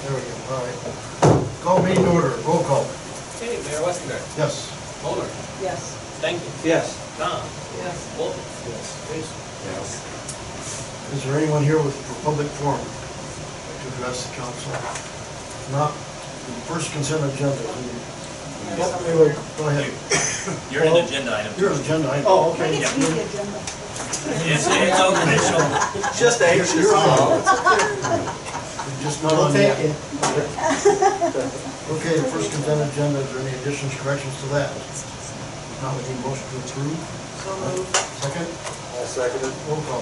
There we go, all right. Call meeting order, roll call. Okay, Mayor Westenberg. Yes. Mulder. Yes. Stankin. Yes. Tom. Yes. Wolf. Yes. Reese. Yes. Is there anyone here for public forum to address the council? Not, the first consent agenda. Go ahead. You're an agenda item. You're an agenda item. Oh, I okay. think it's the agenda. It's official. Just anxious. You're on. You're just not on yet. Okay, the first consent agenda, is there any additions, corrections to that? If not, we need motion to approve. So moved. Second, I'll second it. roll call.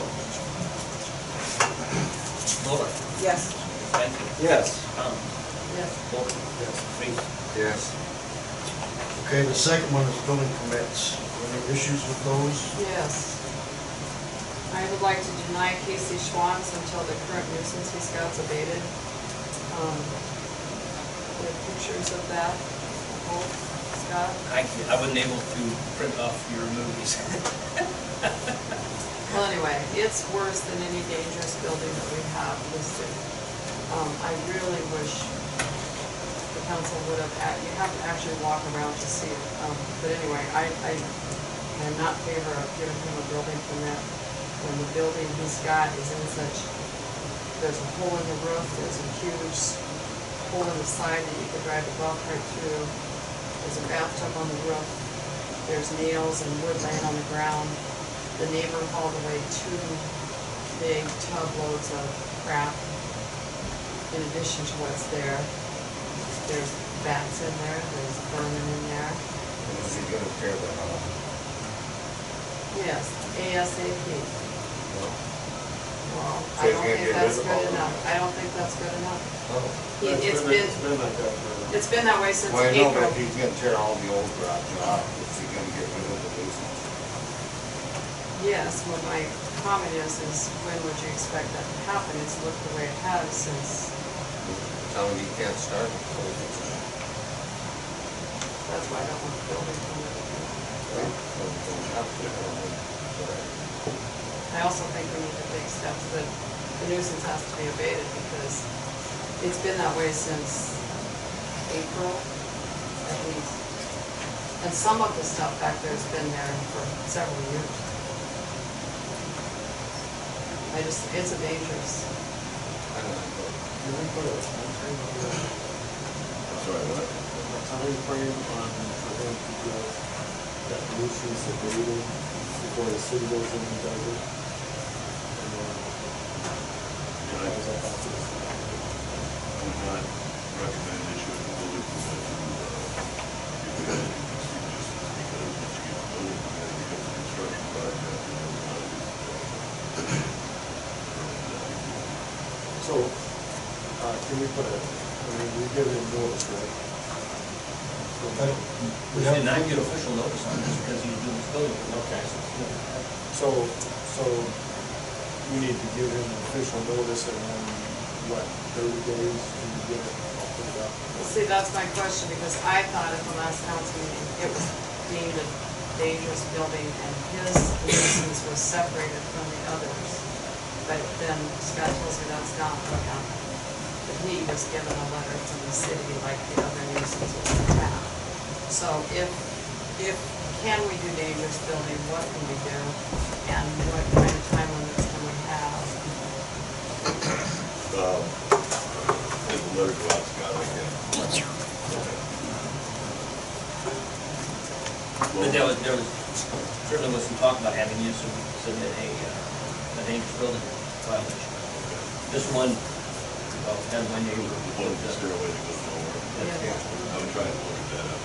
Mulder. Yes. Stankin. Yes. Tom. Yes. Wolf. Yes. Reese. Yes. Okay, the second one is building permits. Any issues with those? Yes. I would like to deny Casey Schwantz until the current nuisance he's got's abated. We have pictures of that. Oh, Scott? I wasn't able to print off your movies. Well, anyway, it's worse than any dangerous building that we have listed. I really wish the council would have, you have to actually walk around to see it. But anyway, I am not in favor of giving him a building permit when the building he's got is in such, there's a hole in the roof, there's a huge hole in the side that you could drive a golf cart through. There's a bathtub on the roof. There's nails and wood laying on the ground. The neighbor hauled away 2 big tub loads of crap in addition to what's there. There's bats in there, there's vermin in there. Is he gonna tear that off? Yes, ASAP. Well, So I he's don't gonna think get that's rid of good all of enough. them? I don't think that's good enough. Oh. It's been that way since Well, I know, April. but if he's gonna tear all the old garage off, is he gonna get rid of the nuisance? Yes, well, my comment is when would you expect that to happen? It's looked the way it has since, Tell him he can't start it. that's why I don't want the building permit. I also think we need to take steps that the nuisance has to be abated because it's been that way since April, at least. And some of the stuff back there has been there for several years. It's a dangerous. Sorry, what? A time frame on for him to get that nuisance abated before the city goes in and does it? And then, how does that process? I would not recommend issuing a building permit to give that any nuisance because once you get a building permit, it becomes a construction project and you know how to do that. So, can we put we give him notice, right? We did not get official notice on this because he's doing this building. Okay. So we need to give him official notice and then, what, 30 days to get it all put it up? Well, see, that's my question, because I thought at the last council meeting, it was deemed a dangerous building, and his nuisance was separated from the others. But then Scott tells me that's not what happened. That he was given a letter from the city like the other nuisances have. So if can we do dangerous building, what can we do? And what kind of time limits can we have? There's a letter go out, Scott, I guess. But there was certainly was some talk about having you submit a dangerous building violation. This one, well, depends when you. The one that's stairway that goes nowhere. Yeah. I would try and look at that up.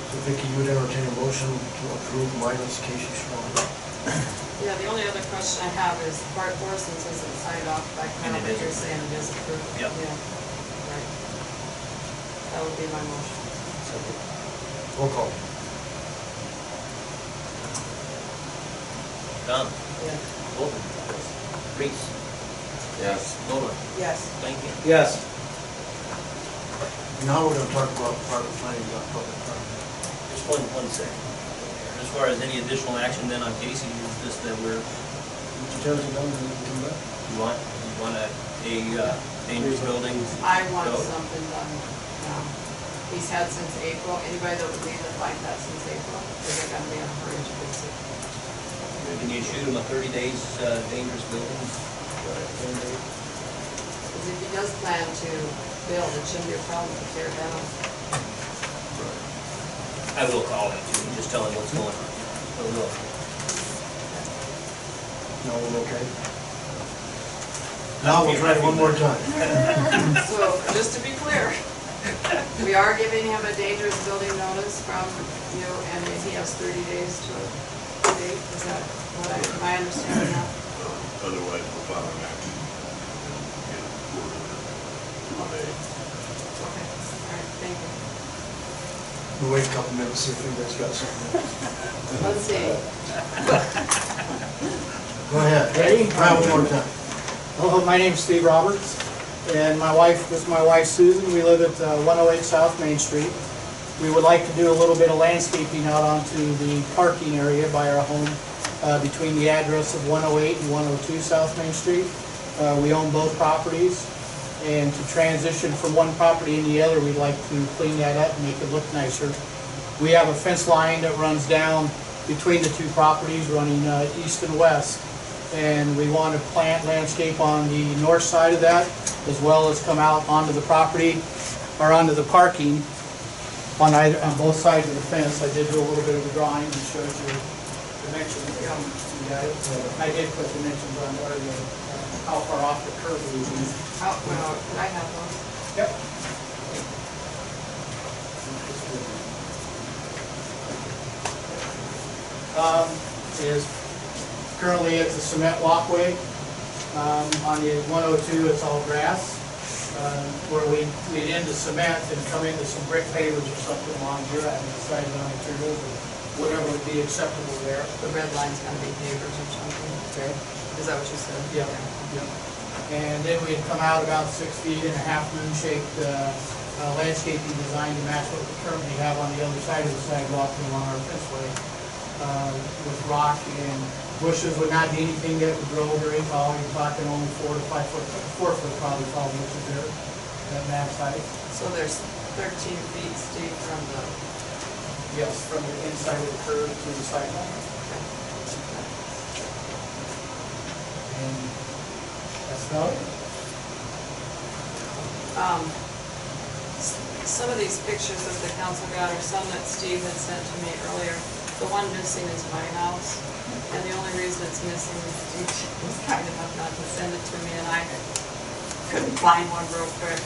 So Vicki, you would entertain a motion to approve minus Casey Schwann? Yeah, the only other question I have is Bart Borson's isn't signed off by Kyle, And it but is you're saying it is approved? Yep. Yeah, right. That would be my motion. Roll call. Tom. Yeah. Wolf. Reese. Yes. Mulder. Yes. Stankin. Yes. Now we're gonna talk about private planning, not public planning. Just one second. As far as any additional action then on Casey, is this that we're tears it down and then come back. You want a dangerous building? I want Go. something done now. He's had since April, anybody that would leave it like that since April, they're gonna be in a hurry to fix it. Can you shoot him a 30 days dangerous buildings? Because if he does plan to build, it shouldn't be a problem to tear down. I will call him too, and just tell him what's going on. I will. No, we're okay. Now we'll try it one more time. So, just to be clear, we are giving him a dangerous building notice from you, and he has 30 days to date, is that what I understand now? Otherwise, we'll file an action. Get it court order. Okay, all right, thank you. We'll wait a couple minutes, see if anybody's got something. Let's see. Go ahead. Ready? Try it one more time. Hello, my name's Steve Roberts, and this is my wife Susan. We live at 108 South Main Street. We would like to do a little bit of landscaping out onto the parking area by our home between the address of 108 and 102 South Main Street. We own both properties, and to transition from one property into the other, we'd like to clean that up and make it look nicer. We have a fence line that runs down between the two properties, running east and west. And we want to plant landscape on the north side of that, as well as come out onto the property, or onto the parking on both sides of the fence. I did do a little bit of a drawing and showed you dimensions. I did put dimensions on there, how far off the curb it is. Well, I have those. Yep. Currently it's a cement walkway. On the 102 it's all grass. Where we lead into cement and come into some brick pavers or something along here, I haven't decided on materials or whatever would be acceptable there. The red line's gonna be pavers or something. Okay. Is that what you said? Yeah. And then we'd come out about 6 feet in a half moon shaped landscaping design to match what we currently have on the other side of the sidewalk and along our fenceway. With rock and bushes would not be anything that would grow very tall. You're talking only 4 to 5 foot, 4 foot probably tall bushes there, that max height. So there's 13 feet steep from the, Yes, from the inside of the curb to the sidewalk. And that's about it. Some of these pictures that the council got are some that Steve had sent to me earlier. The one missing is my house, and the only reason it's missing is Steve was kind enough not to send it to me, and I couldn't find one real quick.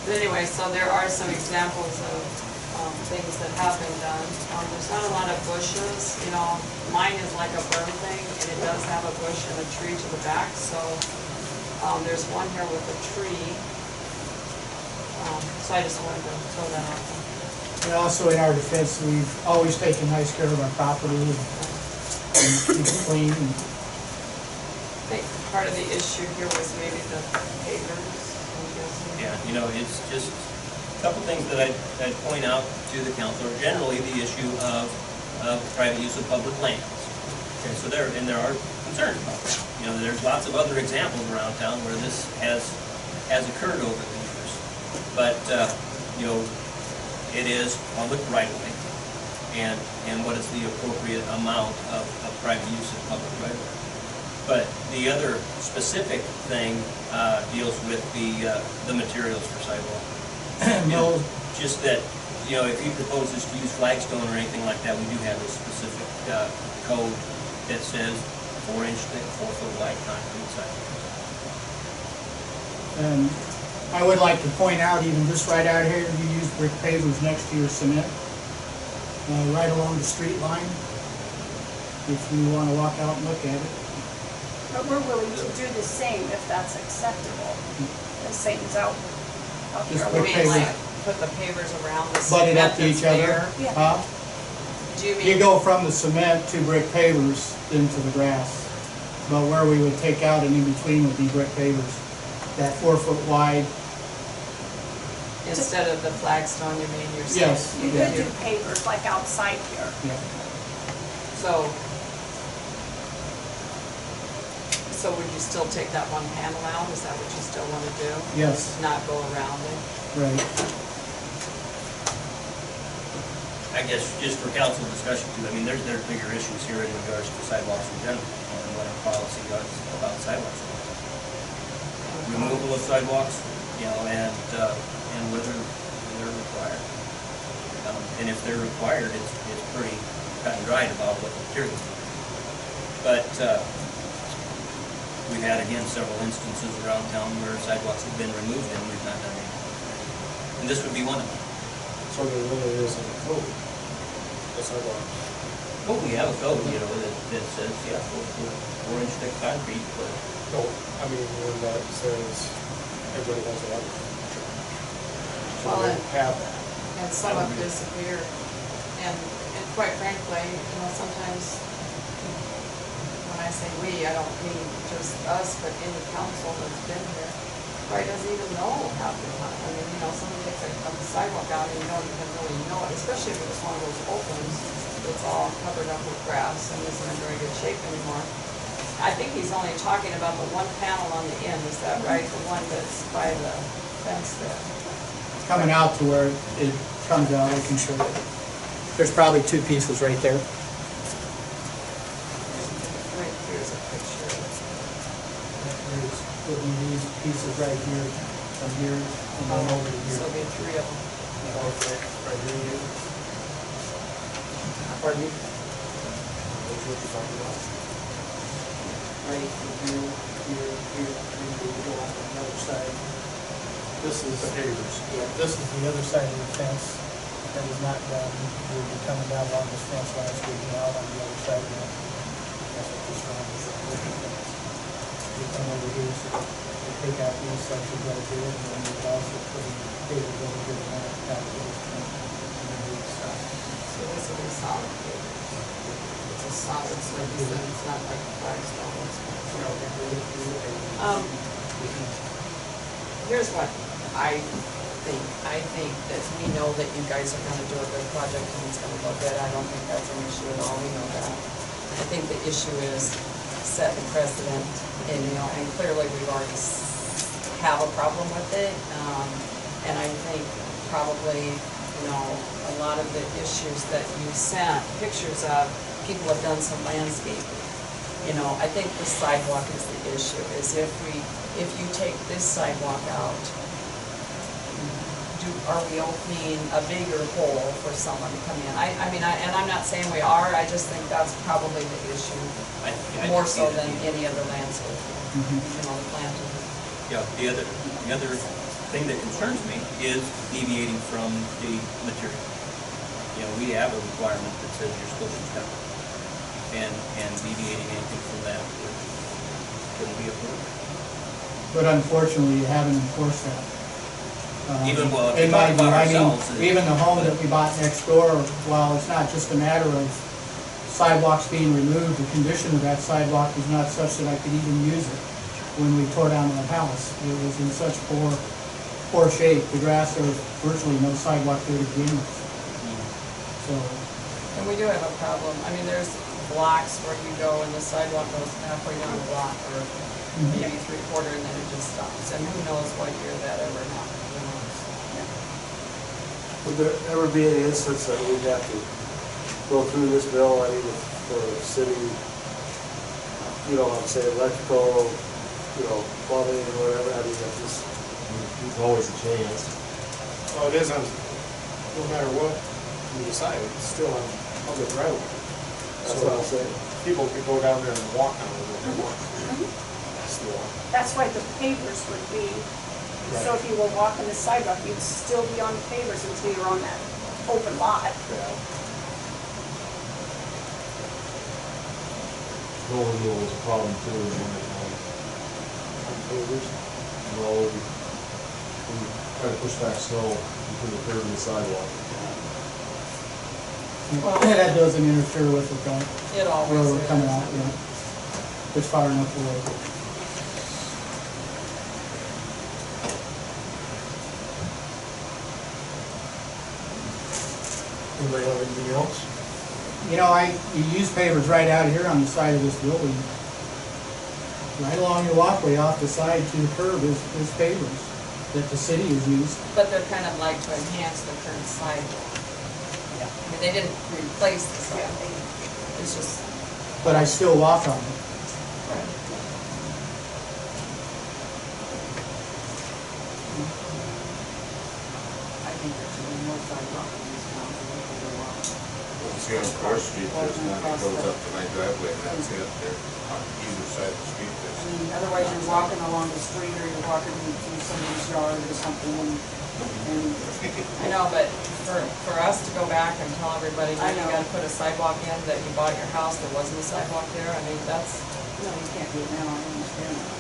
But anyway, so there are some examples of things that have been done. There's not a lot of bushes, you know, mine is like a berm thing, and it does have a bush and a tree to the back, so there's one here with a tree. So I just wanted to throw that out there. And also in our defense, we've always taken nice care of our property and keep it clean. I think part of the issue here was maybe the pavers, I'm guessing. Yeah, you know, it's just a couple things that I'd point out to the council, are generally the issue of private use of public lands. Okay, so there are concerns about that. You know, there's lots of other examples around town where this has occurred over the years. But, you know, it is public right-of-way, and what is the appropriate amount of private use of public right-of-way. But the other specific thing deals with the materials for sidewalk. No. Just that, you know, if he proposes to use flagstone or anything like that, we do have a specific code that says 4-inch thick, 4-foot wide concrete sidewalk. And I would like to point out, even just right out here, you use brick pavers next to your cement, right along the street line, if you want to walk out and look at it. But we're willing to do the same if that's acceptable. The same as out Just here. You brick mean like pavers. put the pavers around the Butt it cement up to that's each other. there? Yeah. Huh? Do you You mean, go from the cement to brick pavers into the grass. But where we would take out and in between would be brick pavers. That 4-foot wide. instead of the flagstone, you mean you're saying? Yes. You could do pavers like outside here. Yeah. So, So would you still take that one panel out? Is that what you still want to do? Yes, Not go around it? right. I guess just for council discussion too, I mean, there's bigger issues here in regards to sidewalks in general, and what our policy does about sidewalks. Removal of sidewalks, you know, and whether they're required. And if they're required, it's pretty cut and dried about what the material is. But, we've had, again, several instances around town where sidewalks have been removed and we've not done anything. And this would be one of them. So there really isn't a code, the sidewalks. Well, we have a code, you know, that says, yeah, 4-inch thick concrete, but No, I mean, when that says everybody has a water. So Well, we and- don't have that. And some have disappeared. And quite frankly, you know, sometimes when I say we, I don't mean just us, but any council that's been here, probably doesn't even know half the time. I mean, you know, someone takes a sidewalk out and you don't even really know it, especially if it's one of those opens that's all covered up with grass and isn't in very good shape anymore. I think he's only talking about the one panel on the end, is that right? The one that's by the fence there. Coming out to where it comes out, I can show you. There's probably two pieces right there. Right here's a picture. There's would be these pieces right here, from here, and then over to So here. there'll be three of them. Right here. Pardon me? That's what you're talking about. Right here, here, here, and we go on the other side. This is, The pavers. yeah, this is the other side of the fence that is not done. We'll be coming down along this fence line, so we'll be out on the other side of that. That's what this round is. We come over here, so we take out these sections right here, and then we also put in pavers over here and that, that goes, and then we stop. So this will be solid pavers. It's a solid surface, and it's not like Firestone. Here's what I think. I think that we know that you guys are gonna do a good project and it's gonna look good. I don't think that's an issue at all. We know that. I think the issue is setting precedent and, you know, and clearly we've already have a problem with it. And I think probably, you know, a lot of the issues that you sent pictures of, people have done some landscaping. You know, I think the sidewalk is the issue, is if you take this sidewalk out, are we opening a bigger hole for someone to come in? I mean, and I'm not saying we are, I just think that's probably the issue, I more can see so that. than any other landscape, you know, the planting. Yeah, the other thing that concerns me is deviating from the material. You know, we have a requirement that says you're supposed to step, and deviating anything from that wouldn't be approved. But unfortunately, you haven't enforced that. Even, well, if In you my talk view, about I mean, ourselves, even the home that we bought next door, while it's not just a matter of sidewalks being removed, the condition of that sidewalk was not such that I could even use it when we tore down that house. It was in such poor shape. The grass, there was virtually no sidewalk there to begin with. So, And we do have a problem, I mean, there's blocks where you go and the sidewalk goes halfway down the block, or maybe 3/4, and then it just stops, and who knows what year that ever happened, who knows? Would there ever be any instance that we'd have to go through this bill, I mean, for city, you know, I'm saying electrical, you know, plumbing, or whatever, I mean, if this. There's always a chance. Well, it is on, no matter what we decide, it's still on public road. That's what I'm saying. People could go down there and walk on it if they want. Still. That's why the pavers would be, so if you were walking the sidewalk, you'd still be on the pavers until you're on that open lot. Yeah. Snow removal is a problem too in the wintertime. On pavers. Well, we try to push back snow between the curb and the sidewalk. that doesn't interfere with it, though. It always Where is. we're coming out, yeah. It's far enough away. Anybody have anything else? You know, you use pavers right out here on the side of this building. Right along your walkway off the side to the curb is pavers that the city has used. But they're kind of like to enhance the current sidewalk. I mean, they didn't replace the sidewalk. It's just, But I still walk on it. I think there should be more sidewalk in this town than there ever was. See on First Street, there's none that goes up to my driveway, and that's it, they're on either side of the street, I there's. mean, otherwise you're walking along the street or you're walking through somebody's yard or something and I know, but for us to go back and tell everybody, now I you know. gotta put a sidewalk in, that you bought your house, there wasn't a sidewalk there, I mean, that's, no, you can't do it now, I understand that.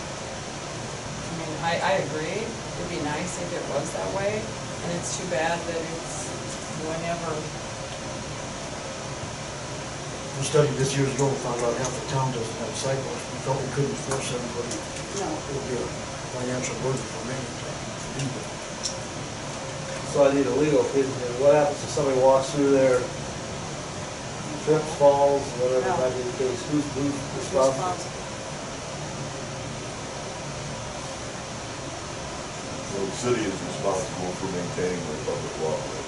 I mean, I agree, it'd be nice if it was that way, and it's too bad that it's whenever, We studied this years ago, we found out half the town doesn't have sidewalks. We felt we couldn't force everybody. No. It would be a financial burden for many to do that. So I need a legal opinion. What happens if somebody walks through there, trips, falls, whatever No. might be the case? Who's responsible? So the city is responsible for maintaining the public walkway.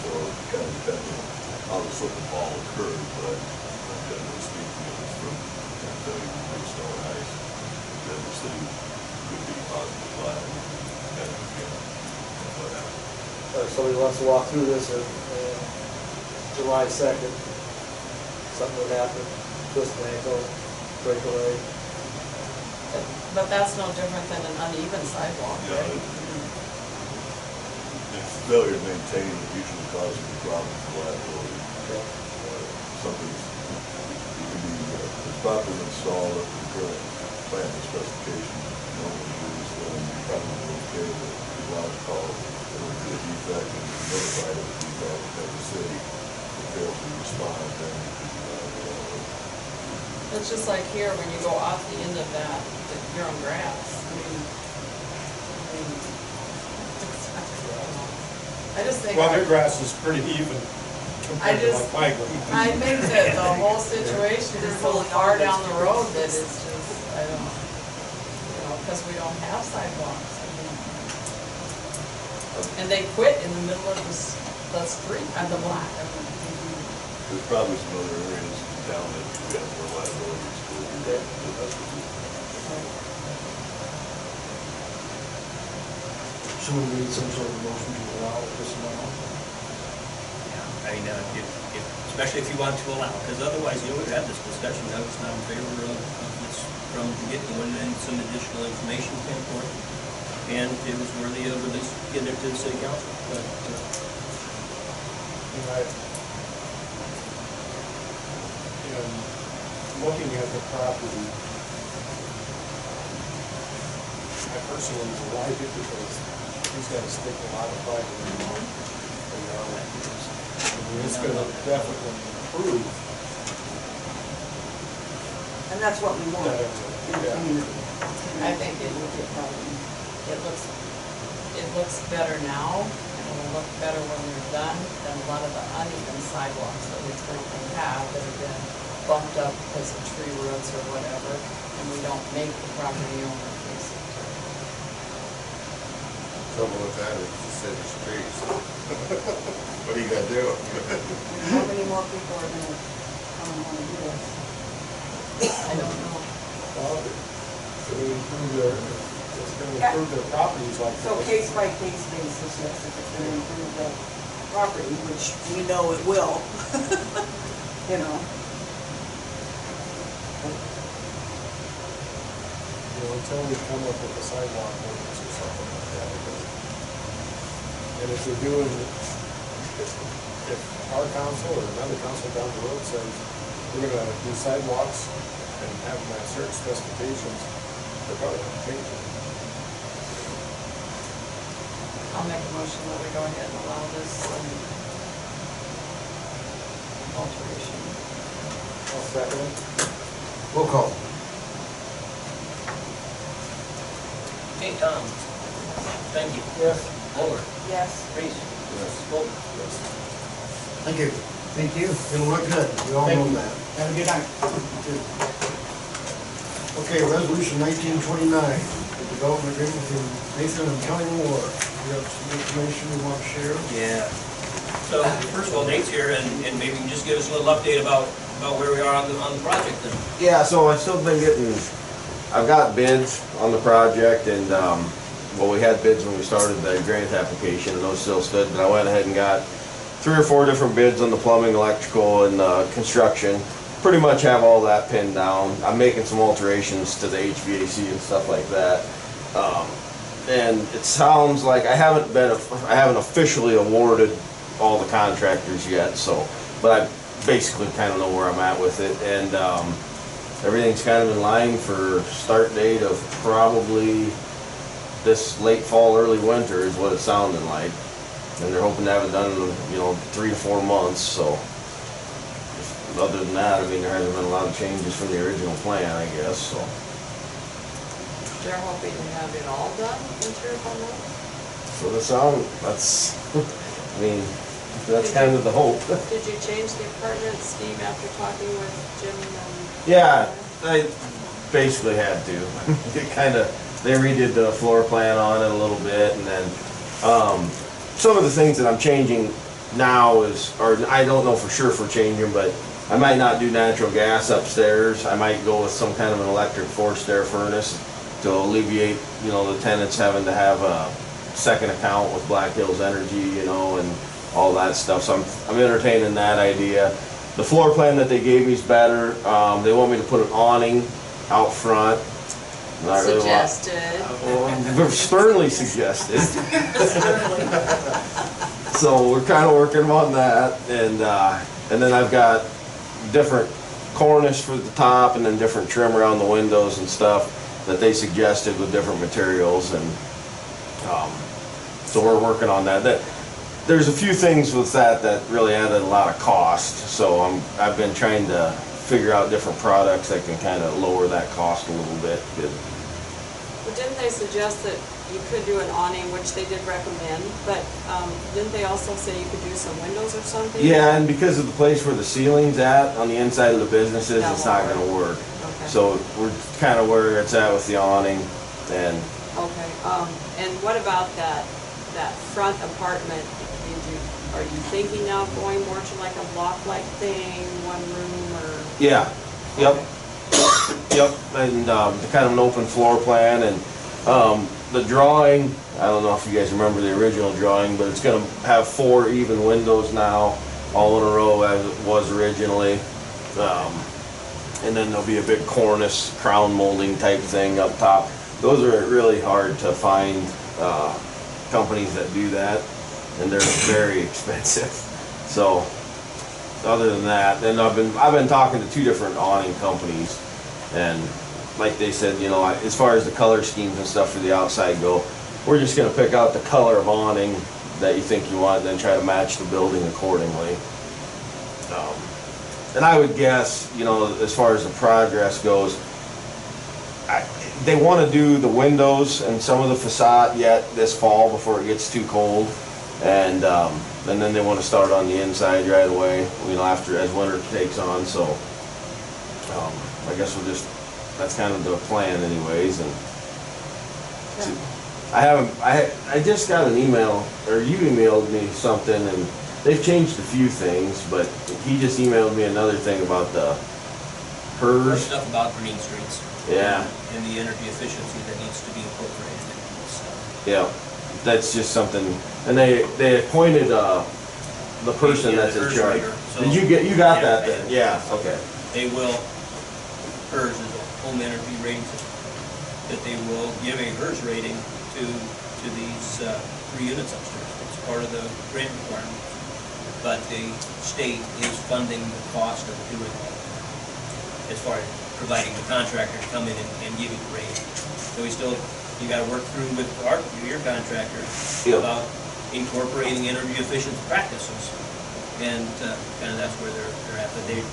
So it kind of depends on how the slip and fall occurred, but generally speaking, if it's from big snow and ice, then the city could be possibly liable, depending again on what happened. If somebody wants to walk through this on July 2nd, something would happen, twist an ankle, break a leg. but that's no different than an uneven sidewalk, Yeah, right? it's failure to maintain that usually causes the problem for liability. Something's, it can be, it's properly installed up to the current plan and specifications normally used, then you probably okay with the lodge call, there would be a defect and notified of the defect at the city, if fails to respond, then it could be liable. It's just like here, when you go off the end of that, you're on grass, I mean, I just think. Well, their grass is pretty even I compared to just- like my grass. I think that the whole situation is so far down the road that it's just, I don't know, because we don't have sidewalks. I mean, and they quit in the middle of the street, the block. I mean, There's probably some other areas in town that we have more liabilities for, than that's what we. So we need some sort of motion to allow this amount. Yeah, I mean, especially if you want to allow, because otherwise, we've had this discussion, I was not in favor of this from the get-go, and some additional information standpoint, and it was worthy of at least getting it to the city council, but, And looking at the property, I personally like it because he's got to stick a lot of pride in the mark for the RFPs. I mean, it's going to definitely improve And that's what we want that in area. the Yeah. community. I think it looks better now, and it'll look better when they're done than a lot of the uneven sidewalks that we currently have that have been bumped up because of tree roots or whatever, and we don't make the property owner fix it. Trouble with that is the city streets. What are you gonna do? How many more people are gonna come and wanna do this? I don't know. Well, it's going to improve their properties like So this. case by case basis, yes, if it's gonna improve the property, which we know it will, you know. Until we come up with a sidewalk ordinance or something like that. And if we're doing, if our council or another council down the road says, we're gonna do sidewalks and have them at certain specifications, they're probably gonna change it. I'll make a motion that we go ahead and allow this alteration. I'll second it. Roll call. hey, Tom, thank you. Yes. Moller, Yes. Reese, Yes. Bolton. Thank you. Thank you. It'll look good. We all know that. Have a good night. Okay, resolution 1929, the development agreement between Nathan and County Moore. We have some information we want to share. Yeah. So, first of all, Nate's here, and maybe you can just give us a little update about where we are on the project then. Yeah, so I've still been getting, I've got bids on the project, and, well, we had bids when we started the grant application, and those still stood, but I went ahead and got 3 or 4 different bids on the plumbing, electrical, and construction. Pretty much have all that pinned down. I'm making some alterations to the HVAC and stuff like that. And it sounds like I haven't officially awarded all the contractors yet, so, but I basically kind of know where I'm at with it, and everything's kind of in line for start date of probably this late fall, early winter is what it's sounding like, and they're hoping to have it done in 3 to 4 months. So other than that, I mean, there hasn't been a lot of changes from the original plan, I guess. So They're hoping to have it all done in 3 or 4 months? so the sound, that's I mean, that's kind of the hope. Did you change the apartment, Steve, after talking with Jim and? Yeah, I basically had to. They redid the floor plan on it a little bit, and then some of the things that I'm changing now or I don't know for sure if we're changing, but I might not do natural gas upstairs. I might go with some kind of an electric forced air furnace to alleviate, the tenants having to have a second account with Black Hills Energy, and all that stuff. So I'm entertaining that idea. The floor plan that they gave me is better. They want me to put an awning out front. Not really Suggested. Sternly suggested. So we're kind of working on that, and then I've got different cornice for the top, and then different trim around the windows and stuff that they suggested with different materials, and so we're working on that. There's a few things with that really added a lot of cost, so I've been trying to figure out different products that can kind of lower that cost a little bit. But didn't they suggest that you could do an awning, which they did recommend, but didn't they also say you could do some windows or something? Yeah, and because of the place where the ceiling's at on the inside of the businesses, it's not going to work. Okay. So we're kind of where it's at with the awning, and Okay, and what about that front apartment? Are you thinking of going more to like a block-like thing, 1 room, or? yeah, yep, yep, and kind of an open floor plan, and the drawing, I don't know if you guys remember the original drawing, but it's going to have 4 even windows now, all in a row as it was originally, and then there'll be a big cornice, crown molding type thing up top. Those are really hard to find companies that do that, and they're very expensive. So other than that, then I've been talking to 2 different awning companies, and like they said, as far as the color schemes and stuff for the outside go, we're just going to pick out the color of awning that you think you want, and then try to match the building accordingly. And I would guess, as far as the progress goes, they want to do the windows and some of the facade yet this fall before it gets too cold, and then they want to start on the inside right away, as winter takes on. So I guess that's kind of the plan anyways. And I just got an email, or you emailed me something, and they've changed a few things, but he just emailed me another thing about the HERS. Stuff about green streets. Yeah. And the energy efficiency that needs to be incorporated into this stuff. Yeah, that's just something, and they appointed the person that's in charge. Did you got that then? Yeah, okay. They will, HERS is a home energy rating system, that they will give a HERS rating to these 3 units upstairs. It's part of the grant requirement. But the state is funding the cost of doing all of that, as far as providing the contractor to come in and give you the rating. So you gotta work through with your contractor about incorporating energy efficient practices. And kind of that's where they're at, but they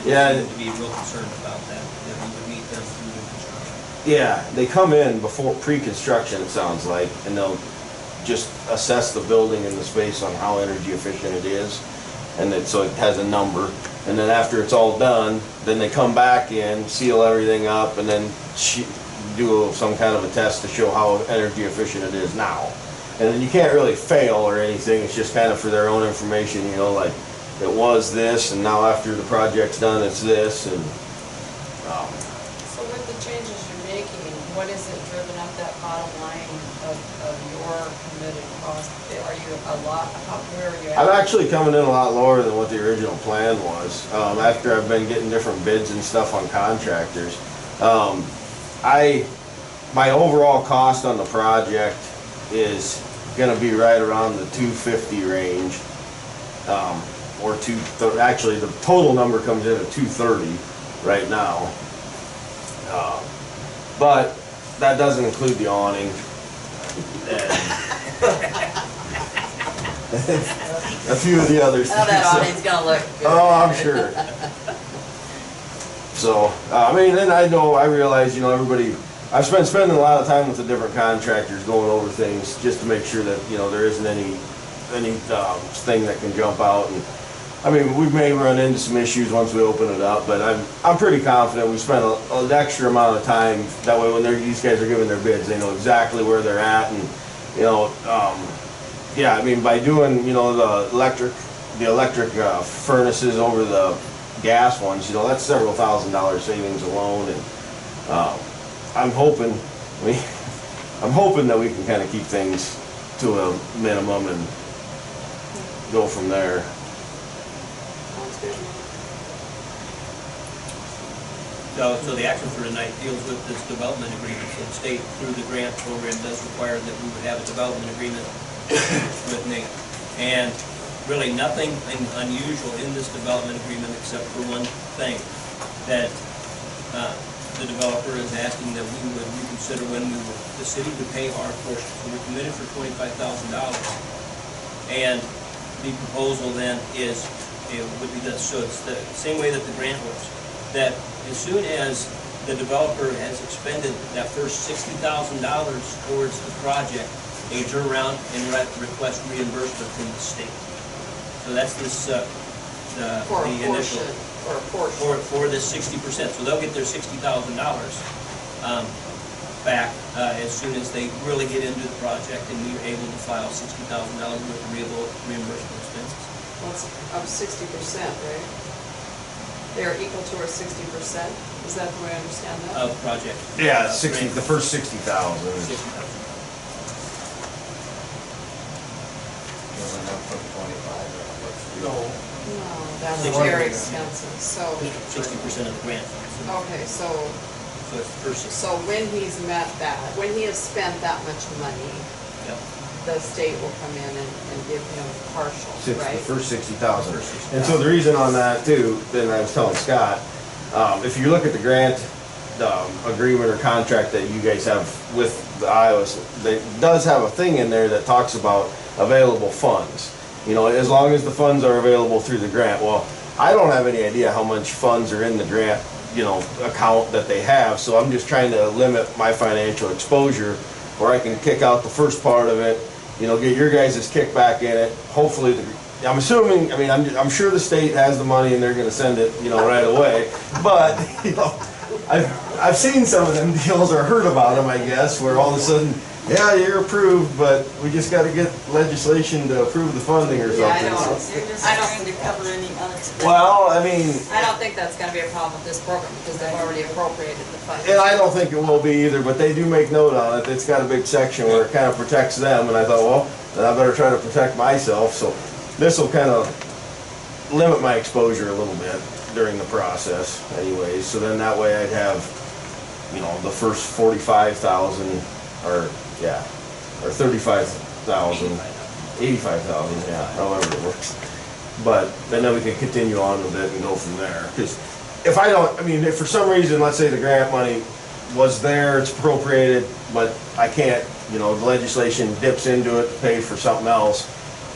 seem to be real concerned about that we would meet them through new construction. Yeah, they come in before pre-construction, it sounds like, and they'll just assess the building and the space on how energy efficient it is. so it has a number. And then after it's all done, then they come back in, seal everything up, and then do some kind of a test to show how energy efficient it is now. And then you can't really fail or anything, it's just kind of for their own information, you know, like, it was this, and now after the project's done, it's this, and, So with the changes you're making, what is it driven up that bottom line of your committed cost? Are you a lot, where are you at? I'm actually coming in a lot lower than what the original plan was. After I've been getting different bids and stuff on contractors. My overall cost on the project is gonna be right around the 250 range. Or actually the total number comes in at 230 right now. But that doesn't include the awning. A few of the other things. Oh, that awning's gonna look good. Oh, I'm sure. So, I mean, and I realize, you know, everybody, I've been spending a lot of time with the different contractors going over things just to make sure that, you know, there isn't any thing that can jump out. And I mean, we may run into some issues once we open it up, but I'm pretty confident we spent an extra amount of time. That way, when these guys are giving their bids, they know exactly where they're at, and you know, yeah. I mean, by doing, you know, the electric furnaces over the gas ones, you know, that's several $1,000s savings alone, and I'm hoping that we can kind of keep things to a minimum and go from there. So the action for tonight deals with this development agreement. So the state, through the grant program, does require that we would have a development agreement with Nate. And really nothing unusual in this development agreement except for one thing, that the developer is asking that we would reconsider when the city would pay our portion. So we're committed for $25,000. And the proposal then would be this. So it's the same way that the grant works. That as soon as the developer has expended that first $60,000 towards the project, they turn around and request reimbursement from the state. So that's this, For a the initial. portion. For this 60%. So they'll get their $60,000 back as soon as they really get into the project and we're able to file $60,000 worth of reimbursement expenses. Well, it's up 60%, right? They're equal to our 60%? Is that the way I understand that? Of project. Yeah, the first 60,000. 60,000. No, No, that's Sixty. very expensive, so, 60% of the grant. okay, so So it's the first 60. So when he's met that, when he has spent that much money, Yep. the state will come in and give him partial, The right? first 60,000. First 60,000. And so the reason on that too, then I was telling Scott, if you look at the grant agreement or contract that you guys have with the Iowas, it does have a thing in there that talks about available funds. You know, as long as the funds are available through the grant. Well, I don't have any idea how much funds are in the grant, you know, account that they have, so I'm just trying to limit my financial exposure where I can kick out the first part of it, you know, get your guys' kickback in it. Hopefully, I'm assuming, I mean, I'm sure the state has the money and they're gonna send it, you know, right away. But, you know, I've seen some of them deals or heard about them, I guess, where all of a sudden, yeah, you're approved, but we just gotta get legislation to approve the funding or something. Yeah, I know. So- You're just I don't- trying to cover any unexpected. Well, I mean, I don't think that's gonna be a problem with this program, because they've already appropriated the funds. and I don't think it will be either, but they do make note on it. It's got a big section where it kind of protects them, and I thought, well, then I better try to protect myself, so this will kind of limit my exposure a little bit during the process anyways, so then that way I'd have, you know, the first 45,000, or, yeah, or 35,000, 85,000, yeah, however it works. But then we can continue on with it and go from there, because if I don't, I mean, if for some reason, let's say the grant money was there, it's appropriated, but I can't, you know, the legislation dips into it to pay for something else,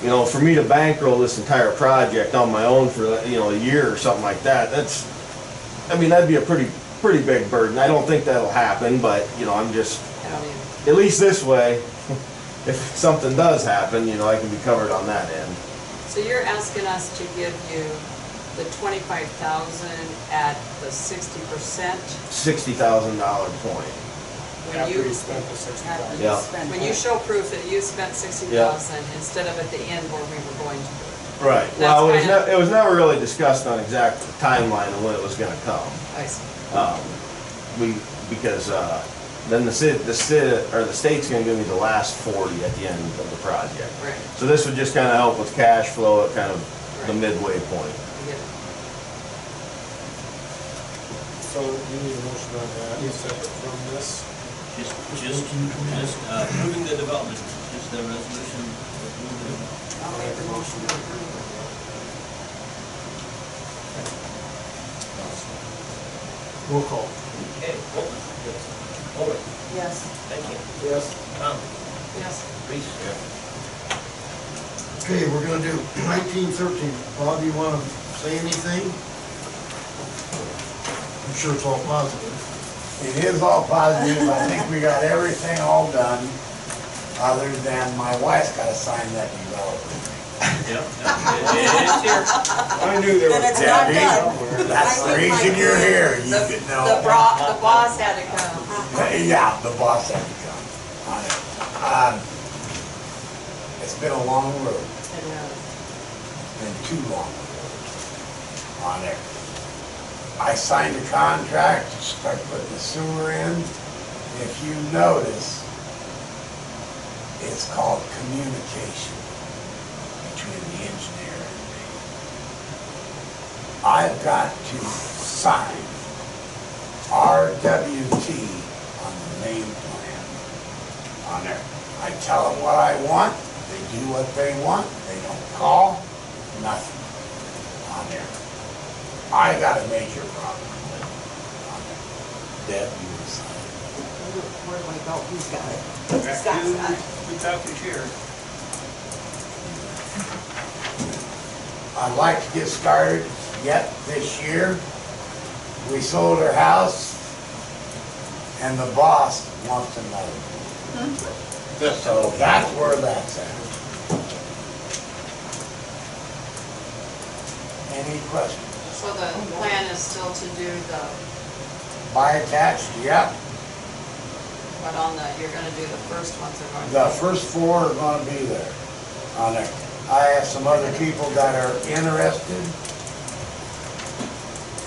you know, for me to bankroll this entire project on my own for, you know, a year or something like that, that's, I mean, that'd be a pretty big burden. I don't think that'll happen, but, you know, I'm just, I don't even, at least this way, if something does happen, you know, I can be covered on that end. So So you're asking us to give you the 25,000 at the 60%? $60,000 point. When After you you spent the 60,000. Yeah. When you show proof that you spent 60,000 instead of at the end where we were going to do it. Right, That's well, kinda- it was never really discussed on exact timeline of when it was gonna come. I see. Because then the state's gonna give me the last 40 at the end of the project. Right. So this would just kinda help with cash flow at kind of the Right. midway point. I get it. So you need a motion on that, separate from this? Just approving the development, just the resolution. approving I'll make the motion to approve. Roll call. Okay, Bolton. Holden. Yes. Benke. Yes. Tom. Yes. Reese. Okay, we're gonna do 1913. Bob, you wanna say anything? I'm sure it's all positive. It is all positive. I think we got everything all done, other than my wife's gotta sign that developer. Yep, it is here. I knew there was. Then it's not Debbie, done. that's the reason you're here, you The, could the know. the boss had to come. Yeah, the boss had to come on it. It's been a long road, It has. been too long on it. I signed a contract to start putting the sewer in. If you notice, it's called communication between the engineer and me. I've got to sign RWT on the main plan on there. I tell them what I want, they do what they want, they don't call, nothing on there. I got a major problem with it on there. Deb, you will sign. Where do I go? Who's got it? Back Scott's got it. to, we talked to Sharon. I'd like to get started yet this year. We sold our house and the boss wants another. So that's where that's at. Any questions? So the plan is still to do the, Buy attached, yep. but on the, you're gonna do the first ones are going to. The first 4 are gonna be there on there. I have some other people that are interested.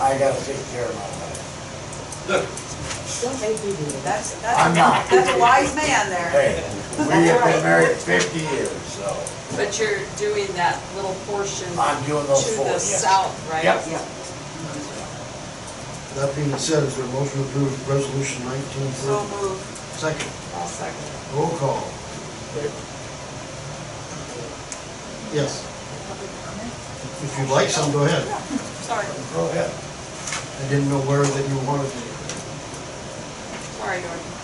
I gotta take care of my wife. Don't make me do it. I'm not. That's a wise man there. Hey, we have been married 50 years, so But you're doing that little portion I'm doing those to 4, the yes. south, right? Yep. Yep. That being said, is there a motion to approve resolution 1913? So moved. Second. I'll second it. Roll call. Yes. If you'd like some, go ahead. Sorry, Go ahead. I didn't know where that you wanted to. sorry, Dorothy.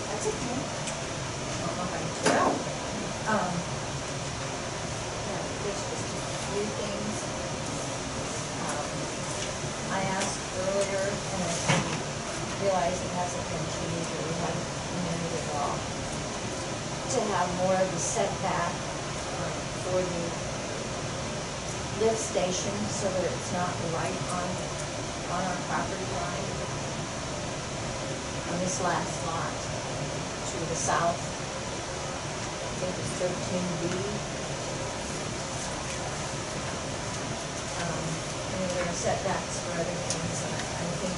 That's okay. Well, there's just a few things. I asked earlier, and I realized it hasn't been changed, or we haven't amended it at all, to have more of the setback for the lift station, so that it's not right on our property line. On this last lot, to the south, I think it's 13B. And there are setbacks for other things, and I think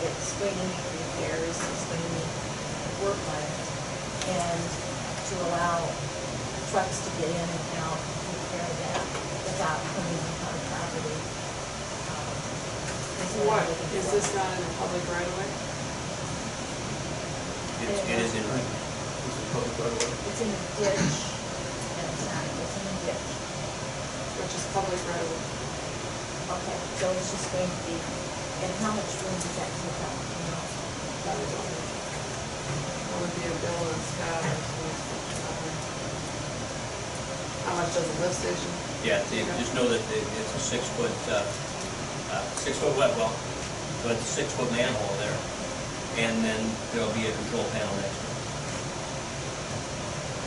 it's going to need repairs, it's going to need work on it. And to allow trucks to get in and out, repair that without coming on our property. What, is this not in the public right of way? It is in writing. It's in a ditch, and it's not, it's in a ditch. Which is public right of way? Okay, so it's just going to be, and how much room does that take up, you know? That would be a bill and Scott or something. How much does a lift station? Yeah, just know that it's a 6-foot, 6-foot wet well, so it's a 6-foot manhole there. And then there'll be a control panel next to it.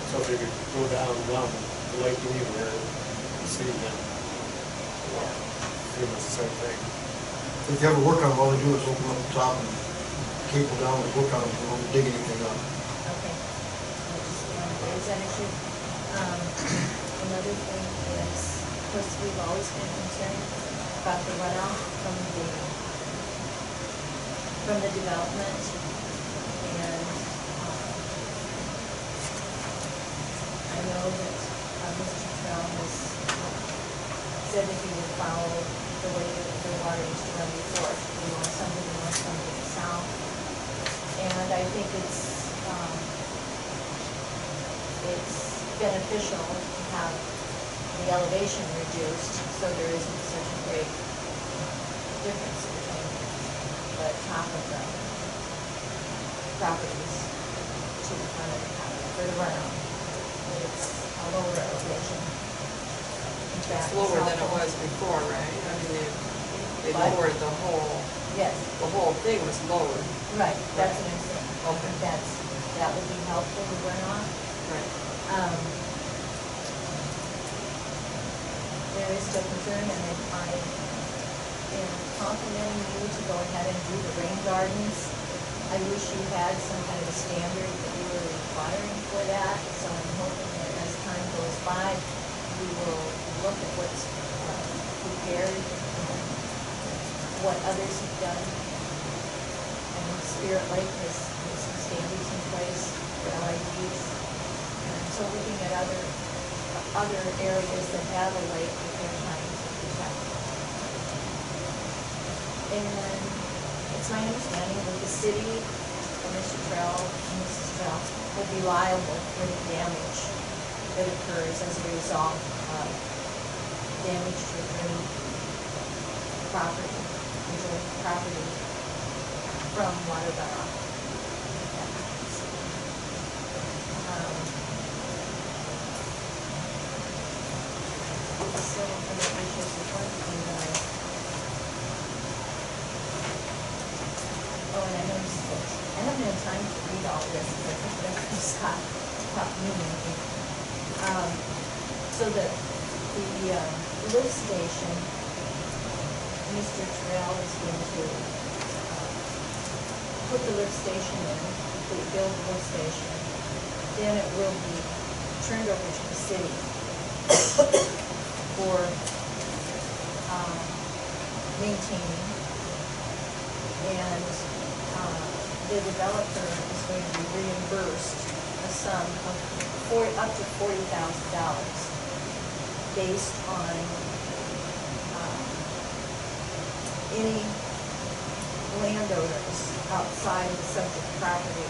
So if you could go down Lake anywhere, the city then. Pretty much the same thing. If you ever work on them, all they do is open up the top and cable down and work on them, they don't dig anything up. Okay. I just wanted to raise that issue. Another thing is, of course, we've always been concerned about the runoff from the development. And I know that Mr. Trell has said that he would follow the way that the water used to run before. We want something south. And I think it's beneficial to have the elevation reduced, so there isn't such a great difference between the top of the properties to the front of the property, for the runoff. But it's a lower elevation. In fact, It's lower than it helpful. was before, right? I mean, they What? lowered the whole, Yes, the whole thing was lowered. right, that's what I'm saying. I Okay. think that would be helpful to runoff. Right. There is still concern, and I am complimenting you to go ahead and do the rain gardens. I wish you had some kind of a standard that you were requiring for that, so I'm hoping that as time goes by, we will look at what's prepared and what others have done. And Spirit Lake has some standards in place for LIDs. And so looking at other areas that have a lake that they're trying to protect. And it's my understanding that the city, Mr. Trell and Mrs. Trell, will be liable for the damage that occurs as a result of damage to any property, enjoyed property from water runoff. So, and the issues with one thing that and I noticed this, I haven't had time to read all this, because I think that's going to stop me maybe. So the lift station, Mr. Terrell is going to put the lift station in, build the lift station, then it will be turned over to the city for maintaining, and the developer is going to be reimbursed a sum of up to $40,000 based on any landowners outside the subject property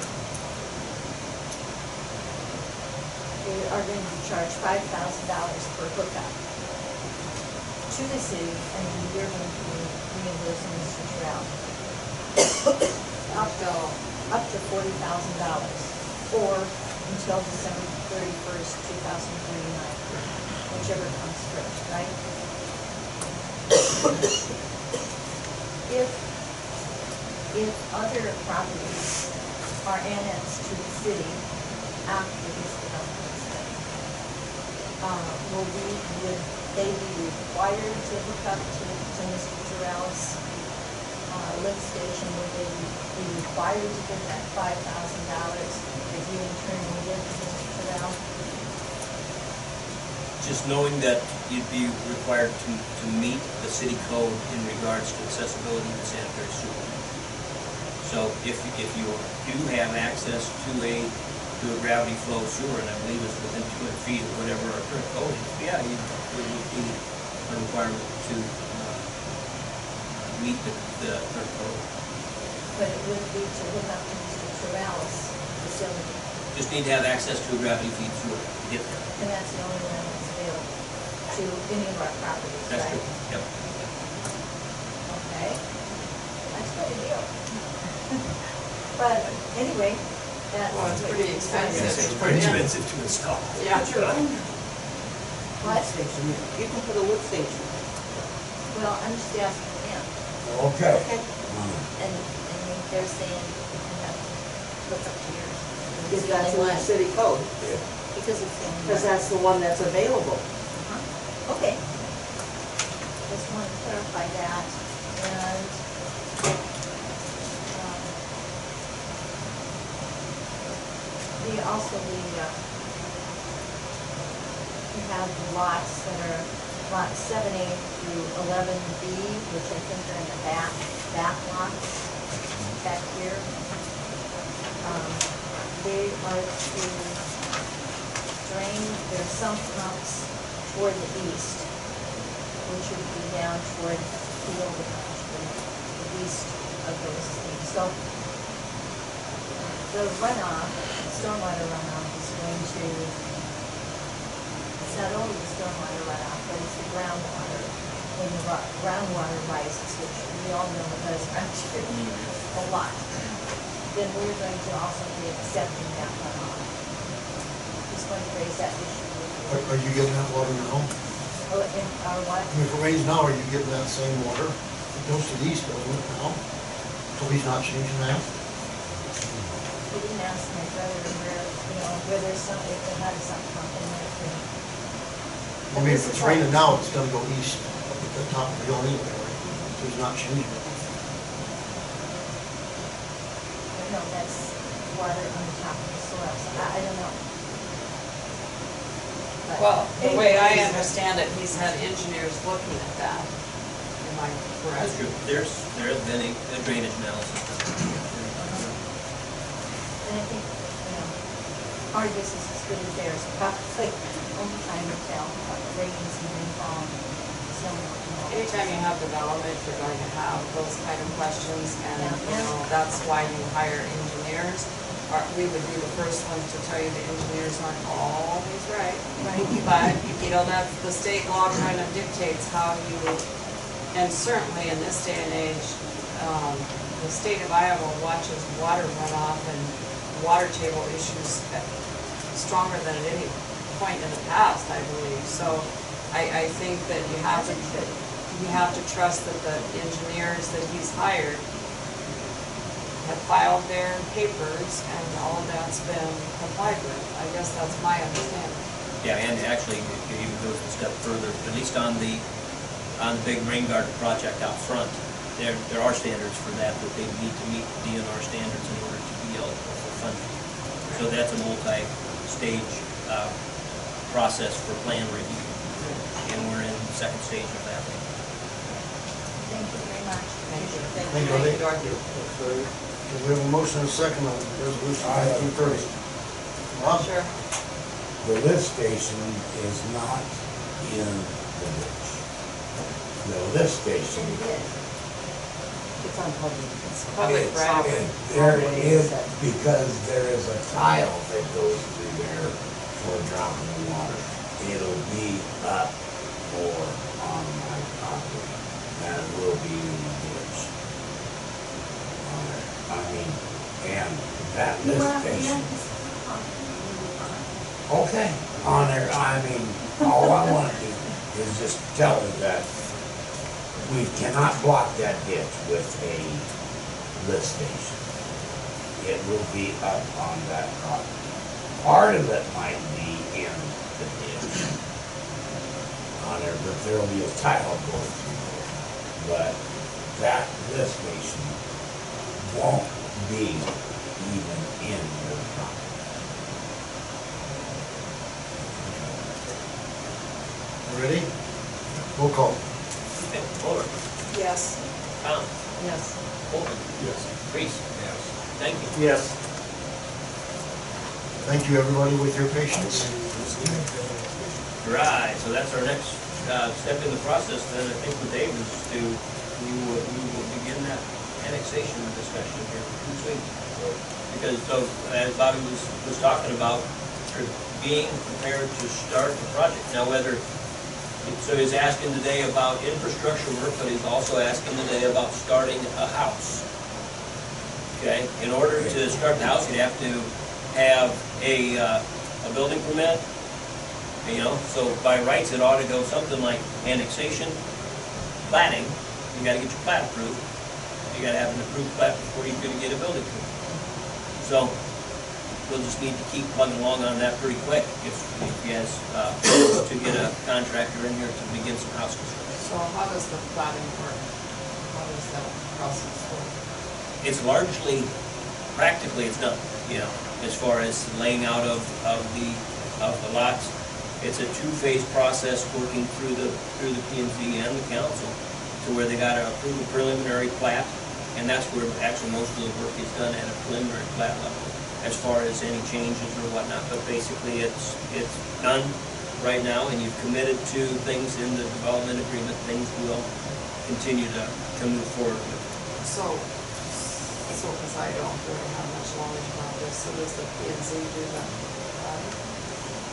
are going to be charged $5,000 per hookup to the city, and then we're going to be reimbursing Mr. Terrell up to $40,000, or until December 31st, 2039, whichever comes first, right? If other properties are annexed to the city after this development is done, would they be required to hook up to Mr. Terrell's lift station? Would they be required to get that $5,000 that you in turn will give to Mr. Terrell? Just knowing that you'd be required to meet the city code in regards to accessibility to sanitary sewer. So if you do have access to a gravity flow sewer, and I believe it's within 200 feet of whatever our current code is, yeah, it would be a requirement to meet the current code. But it would be to hook up to Mr. Terrell's facility. Just need to have access to a gravity feed sewer to get there. And that's the only one that's available to any of our properties, right? That's true, yep. Okay, that's quite a deal. But anyway, that's. Well, it's pretty expensive. It's pretty expensive to install. Yeah. What? You can put a lift station. Well, I'm just asking them. Okay. And they're saying you can have hook up to yours. If that's in the city code, Because it's the only because one. that's the one that's available. Uh-huh. Okay. Just want to clarify that, and, we have the lots that are lot 7A through 11B, which I think are in the back lots, back here. They are to drain their sump pumps toward the east, which would be down toward the field, the east of those things. So the runoff, stormwater runoff is going to, it's not only the stormwater runoff, but it's the groundwater. When the groundwater rises, which we all know it does around here a lot, then we're going to also be accepting that runoff. Just want to raise that issue with you. Are you getting that water now? Oh, in our what? I mean, if it rains now, are you getting that same water? It goes to the east, doesn't it now? So he's not changing that? He didn't ask my brother where there's some, if they had some pump in there. I mean, if it's raining now, it's gonna go east, up at the top of the hill anyway, right? So he's not changing it. No, that's water on the top of the soil, so I don't know. But Well, the way I anyways, understand it, he's had engineers looking at that. Am I correct? That's true. There has been a drainage analysis. And I think, our guess is as good as theirs, probably only time will tell about the ratings and rainfall and so on. Anytime you have development, you're going to have those kind of questions, and, that's why you hire engineers. We would be the first ones to tell you the engineers aren't always right. But, that's the state law kind of dictates how you, and certainly in this day and age, the state of Iowa watches water runoff and water table issues stronger than at any point in the past, I believe. So I think that you have to trust that the engineers that he's hired have filed their papers and all of that's been complied with. I guess that's my understanding. Yeah, and actually, it even goes a step further, at least on the big rain garden project out front, there are standards for that they need to meet DNR standards in order to be eligible for funding. So that's a multi-stage process for plan review, and we're in the second stage of that. Thank you very much. Thank you. Thank you, Dorothy. Okay, we have a motion and a second on resolution 1930. Rob? Sure. The lift station is not in the ditch. The lift station. It's on public. It's public property. There is, because there is a tile that goes through there for dropping the water. It'll be up or on my property, and it will be in the ditch. I mean, and that lift station. Okay, on there, I mean, all I want to do is just tell her that we cannot block that ditch with a lift station. It will be up on that property. Part of it might be in the ditch on there, but there'll be a tile going through there. But that lift station won't be even in your property. Ready? Roll call. Okay, Fuller, Yes. Tom, Yes. Bolton, Yes. Reese. Yes. Thank you. Yes. Thank you, everybody, with your patience. Right, so that's our next step in the process then, I think with Dave is we will begin that annexation discussion here this week. Because so, as Bobby was talking about, being prepared to start the project. Now so he's asking today about infrastructure work, but he's also asking today about starting a house. Okay, in order to start the house, you have to have a building permit. So by rights, it ought to go something like annexation, platting. You gotta get your plat approved. You gotta have an approved plat before you're gonna get a building permit. So we'll just need to keep plugging along on that pretty quick if he has, to get a contractor in here to begin some house construction. So how does the plating work? How does that process work? It's largely, practically it's done, you know, as far as laying out of the lots. It's a two-phase process working through the P and Z and the council to where they gotta approve a preliminary plat, and that's where actually most of the work is done at a preliminary plat level, as far as any changes or whatnot, but basically it's done right now, and you've committed to things in the development agreement, things will continue to move forward with. So, because I don't really have much knowledge about this, so does the P and Z do that?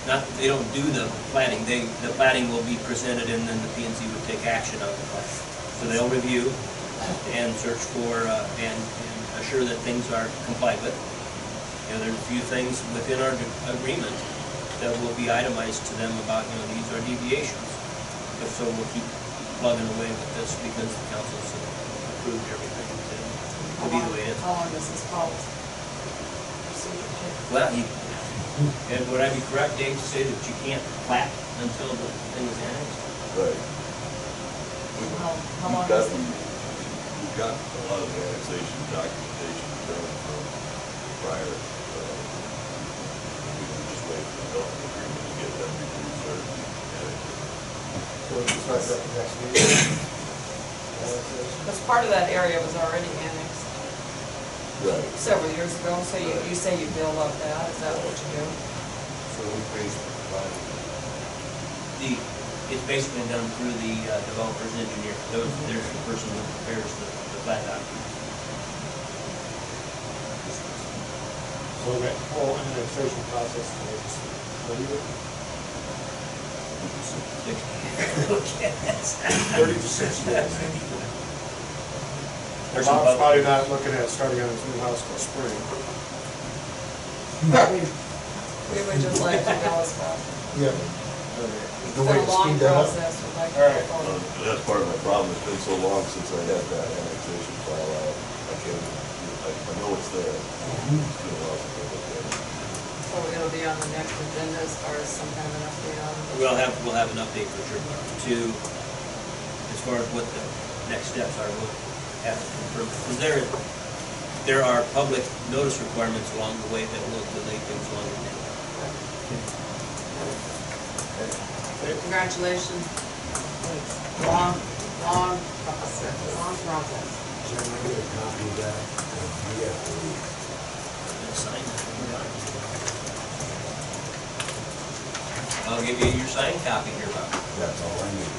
Not, they don't do the planning, the planning will be presented and then the P and Z would take action on the plan. So they'll review and search for, and assure that things are complied with. You know, there's a few things within our agreement that will be itemized to them about, you know, these are deviations. But so we'll keep plugging away with this because the council's approved everything to be the way it is. How long does this procedure take? Well, and would I be correct, Dave, to say that you can't plat until the thing is annexed? Right. How long is it? We've got a lot of the annexation documentation done from prior, we can just wait for the development agreement to get that before we start annexing. So we can start that next meeting. Because part of that area was already annexed Right. several years ago, so you say you build up that, is that what you do? So we basically, It's basically done through the developer's engineer. There's the person who prepares the plat document. So that whole annexation process takes, what do you, 30 to 60 days. There's some Bob's probably not looking at starting on his new house till spring. We would just like to know as well. Yeah. It's The been way a to long speed that up. process, we'd like to All right. go forward. And that's part of my problem, it's been so long since I had that annexation file out, I know it's there. It's been a while since I looked at it. So it'll be on the next agenda as far as some kind of an update on it? We'll have an update for sure as far as what the next steps are. We'll have to confirm, because there are public notice requirements along the way that will delay things longer than that. Congratulations. Long process, long process. Can I get a copy of that? You have to leave. Sign it. I'll give you your signed copy here, Bob. That's all I need.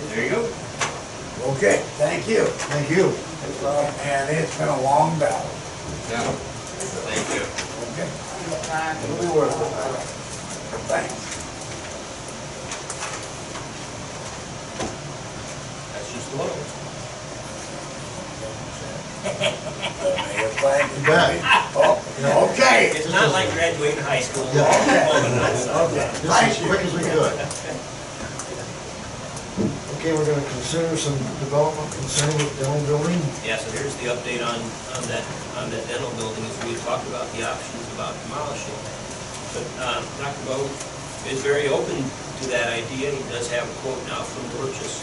There you go. Okay, thank you. Thank you. And it's been a long battle. yeah, thank you. Okay, Back. it'll be worth it. Thanks. That's just the logo. Mayor flag. You bet. Oh, okay. It's not like graduating high school. Yeah. Okay, Just thank as you. quick as we could. Okay, we're gonna consider some development concerning the dental building. Yeah, so here's the update on that dental building, as we had talked about the options about demolishing. But Dr. Bo is very open to that idea. He does have a quote now from purchase,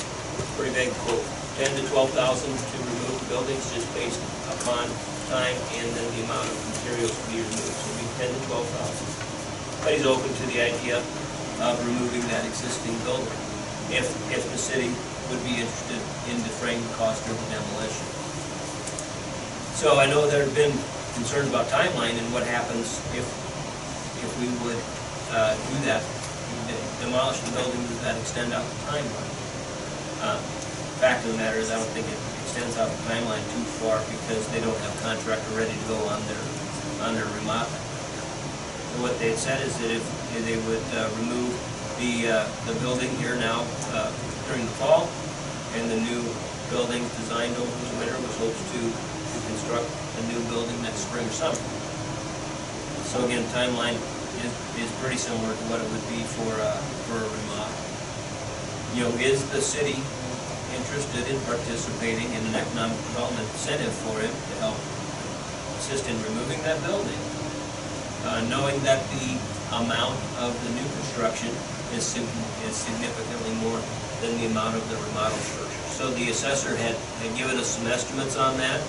pretty big quote, 10 to 12,000 to remove the buildings, just based upon time and then the amount of materials to be removed. So it'd be 10 to 12,000. But he's open to the idea of removing that existing building, if the city would be interested in defraying the cost of the demolition. So I know there have been concerns about timeline and what happens if we would do that, demolish the building, does that extend out the timeline? Fact of the matter is, I don't think it extends out the timeline too far because they don't have a contractor ready to go on their remodel. So what they had said is that if they would remove the building here now during the fall, and the new buildings designed over the winter with hopes to construct a new building next spring or summer. So again, timeline is pretty similar to what it would be for a remodel. You know, is the city interested in participating in an economic development incentive for him to help assist in removing that building? Knowing that the amount of the new construction is significantly more than the amount of the remodel structure. So the assessor had given us some estimates on that,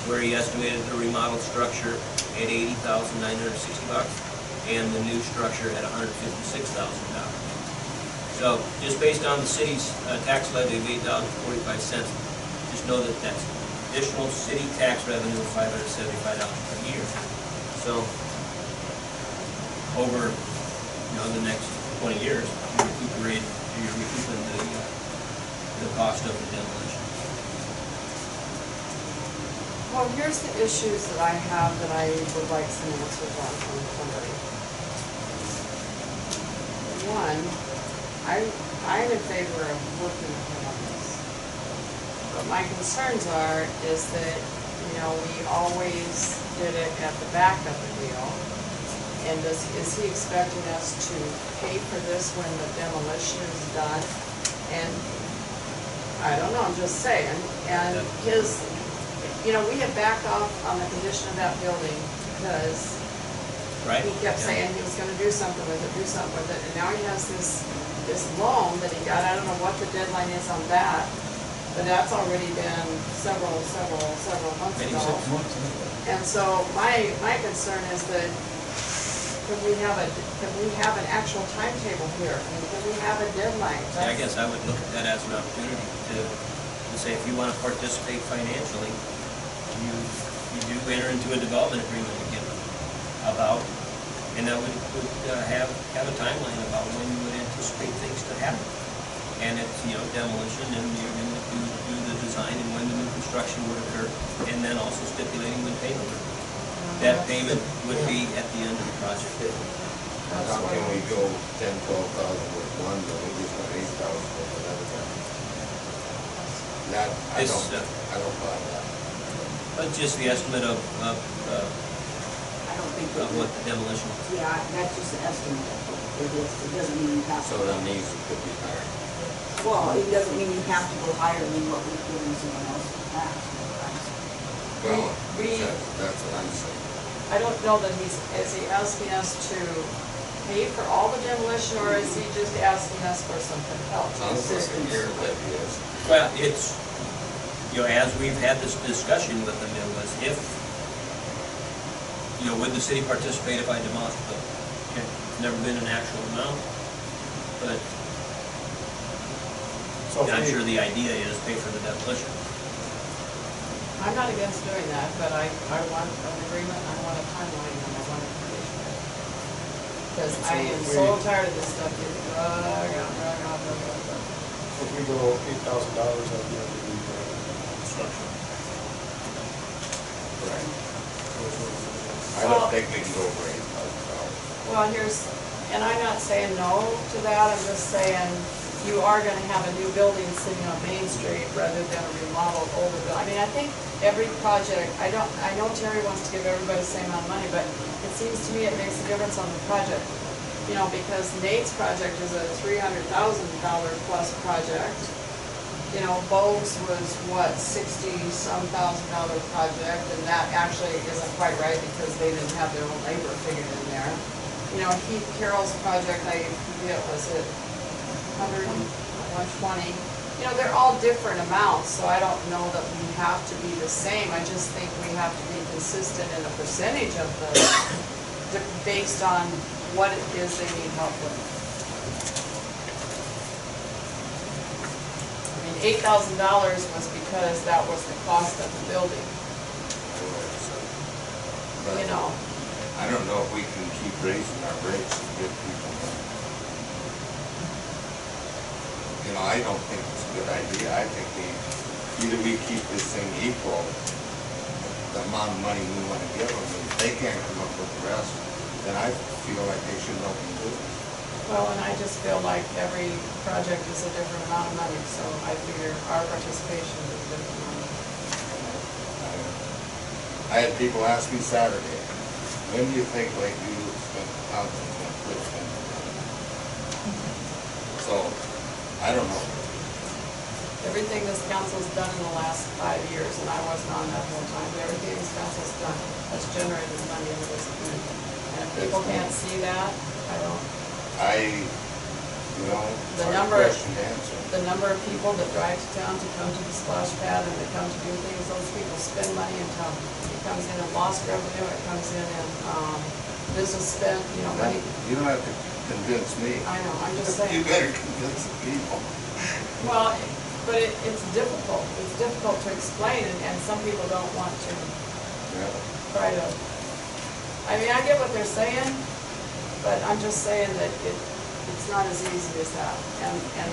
where he estimated the remodeled structure at $80,960 and the new structure at $156,000. So just based on the city's tax levy of $8.45, just know that that's additional city tax revenue of $575 per year. So over the next 20 years, you're recouping the cost of the demolition. Well, here's the issues that I have that I would like some answers on from somebody. One, I'm in favor of working with him on this. But my concerns is that, we always did it at the back of the deal. And is he expecting us to pay for this when the demolition is done? And I don't know, I'm just saying. And we had backed off on the condition of that building because he kept saying he was gonna do something with it, and now he has this loan that he got. I don't know what the deadline is on that, but that's already been several months ago. 6 months. And so my concern is that can we have an actual timetable here? I mean, can we have a deadline? I guess I would look at that as an opportunity to say, if you want to participate financially, you do enter into a development agreement again about, and that would have a timeline about when you would anticipate things to happen. And it's, demolition, and you're going to do the design and when the new construction would occur, and then also stipulating when payment would be. That payment would be at the end of the project. How can we go 10, 12,000 with one, but we just got 8,000 with another guy? I don't buy that. But just the estimate of I don't think that. what the demolition. Yeah, that's just an estimate. It doesn't mean you have to. So that means it could be higher. Well, it doesn't mean you have to go higher than what we've given someone else in the past. Well, that's what I'm saying. I don't know that is he asking us to pay for all the demolition, or is he just asking us for something else? Sounds like a year that is. Well, it's, as we've had this discussion with them, it was if, would the city participate if I demolished the building? Okay. It's never been an actual amount, but I'm sure the idea is pay for the demolition. I'm not against doing that, but I want an agreement, I want a timeline, and I want information. Because I am so tired of this stuff getting drug on. If we go $8,000 at the end of the construction. Right. I don't think we can go over $8,000. Well, and I'm not saying no to that, I'm just saying you are gonna have a new building sitting on Main Street rather than a remodeled older building. I mean, I think every project, I know Terry wants to give everybody the same amount of money, but it seems to me it makes a difference on the project. Because Nate's project is a $300,000 plus project. Bo's was what, $60-some thousand project, and that actually isn't quite right because they didn't have their own labor figured in there. Heath Carroll's project, I forget, was it 100, 120? They're all different amounts, so I don't know that we have to be the same. I just think we have to be consistent in the percentage of based on what it is they need help with. I mean, $8,000 was because that was the cost of the building. I don't know if we can keep raising our rates to give people money. I don't think it's a good idea. I think either we keep this thing equal, the amount of money we want to give them, and if they can't come up with the rest, then I feel like they should help them do it. Well, and I just feel like every project is a different amount of money, so I figure our participation is a different amount. I had people ask me Saturday, when do you think Lakeview Council's gonna quit spending money? So, I don't know. Everything this council's done in the last 5 years, and I wasn't on that whole time, but everything this council's done has generated money in this community. And if people can't see that, I don't. It's The a number, hard question to answer. the number of people that drive to town to come to the splash pad and that come to do things, those people spend money in town. It comes in lost revenue, it comes in business spent, money. You don't have to convince me. I know, I'm just You saying. better convince the people. Well, but it's difficult. It's difficult to explain, and some people don't want to Yeah. try to. I mean, I get what they're saying, but I'm just saying that it's not as easy as that. And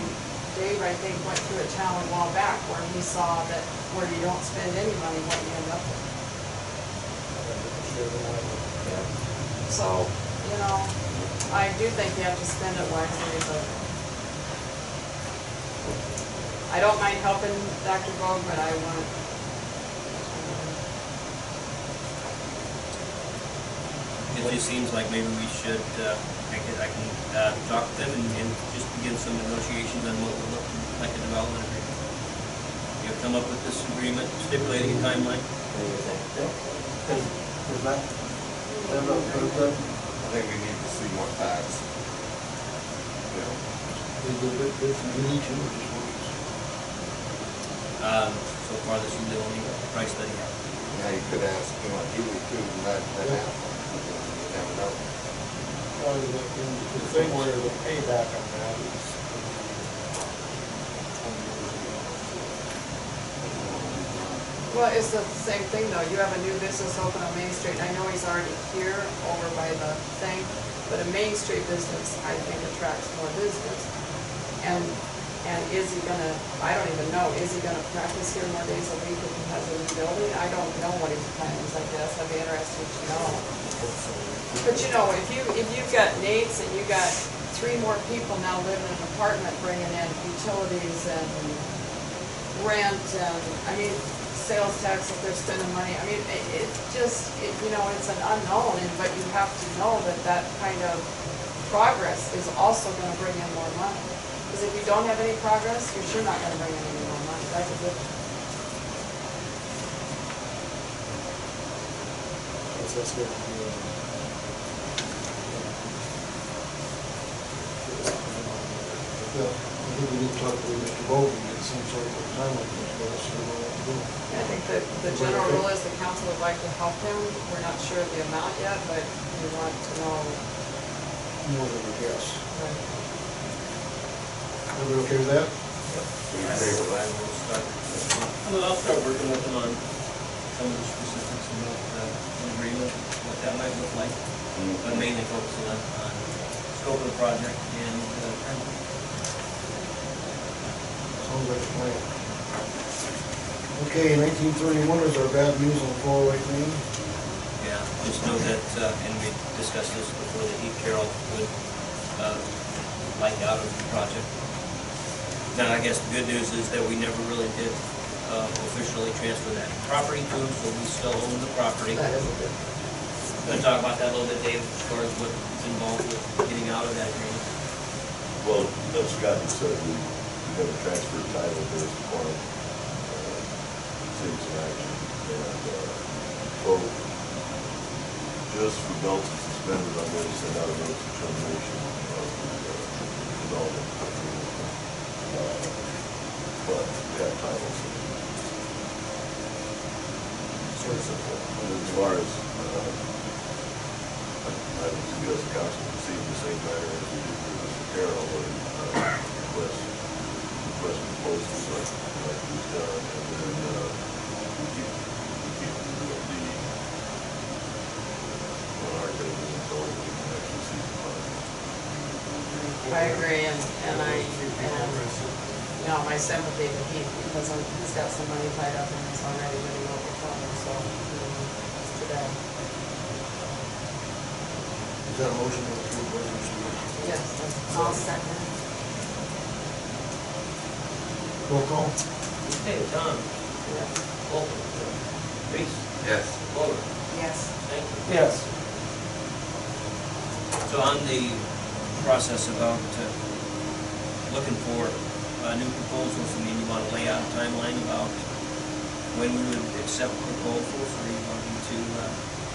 Dave, I think, went through a town a while back where he saw that where you don't spend any money, what you end up with. So, I do think you have to spend it wisely, but I don't mind helping Dr. Vogt, but I want. It just seems like maybe we should, I can talk to them and just begin some negotiations on what we're looking like a development agreement. You know, come up with this agreement stipulating a timeline. I think we need to see more facts. So far, this is the only price that he has. Yeah, you could ask, Healy too, and that happened. You never know. Well, the thing where the payback on that is 20 years ago. Well, it's the same thing though. You have a new business open on Main Street. I know he's already here over by the thing, but a Main Street business, I think, attracts more business. And is he gonna, I don't even know, is he gonna practice here more days a week if he has a new building? I don't know what his plan is, I guess. I'd be interested to know. But if you've got Nate's and you got 3 more people now living in an apartment bringing in utilities and rent and, sales tax if they're spending money, it's an unknown, but you have to know that kind of progress is also gonna bring in more money. Because if you don't have any progress, you're sure not gonna bring in any more money. That's a good. That's good. Yeah, I think we need to talk to Mr. Vogt and get some sort of a timeline for us to know what to do. I think that the general rule is the council would like to help him. We're not sure of the amount yet, but we want to know. More than a guess. Right. Everybody okay with that? I'll start working with them on some of the specifics about an agreement, what that might look like, but mainly focusing on scope of the project and timing. Sounds like a plan. Okay, 1931 is our bad news on 408 Main. Yeah, just know that, and we discussed this before, that Heath Carroll would like out of the project. Now, I guess the good news is that we never really did officially transfer that property to him, so we still own the property. That is a good. Gonna talk about that a little bit, Dave, as far as what's involved with getting out of that agreement. Well, as Scott had said, we never transferred title to this point, take some action, and, so, just for belts and suspenders, I'm going to send out a notice of termination of the development agreement. But we have titles. Sort of simple. And as far as, I would suggest the council proceed in the same manner as we did with Mr. Carroll, and request proposals like we've done, and then we keep the deed on our table until we can actually see the project. I agree, and my sympathy to Heath, because he's got some money tied up in this already, but he won't be coming, so, it's today. Is that a motion to approve resolution? Yes, I'll second. Roll call? Okay, Tom, Yes. Bolton, Reese, Yes. Fuller, Yes. thank you. Yes. So on the process about looking for new proposals, I mean, you want to lay out a timeline about when we would accept proposals, or you want me to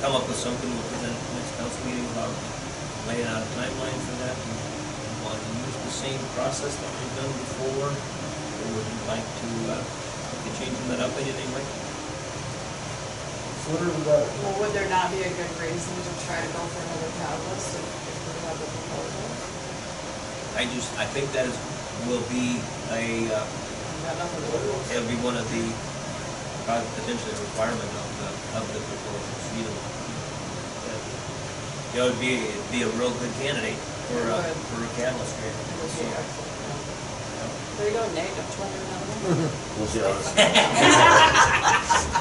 come up with something we'll present at the next council meeting about laying out a timeline for that? Do you want to use the same process that we've done before, or would you like to look at changing that up in any way? Sooner the better. Well, would there not be a good reason to try to go for another catalyst if we have the proposal? I think that will be a, Got nothing to lose. it'll be one of the, potentially a requirement of the proposals, you know. It would be a real good candidate for a catalyst grant. It would So, be excellent. yeah. There you go, Nate, don't you want another one? We'll see how this.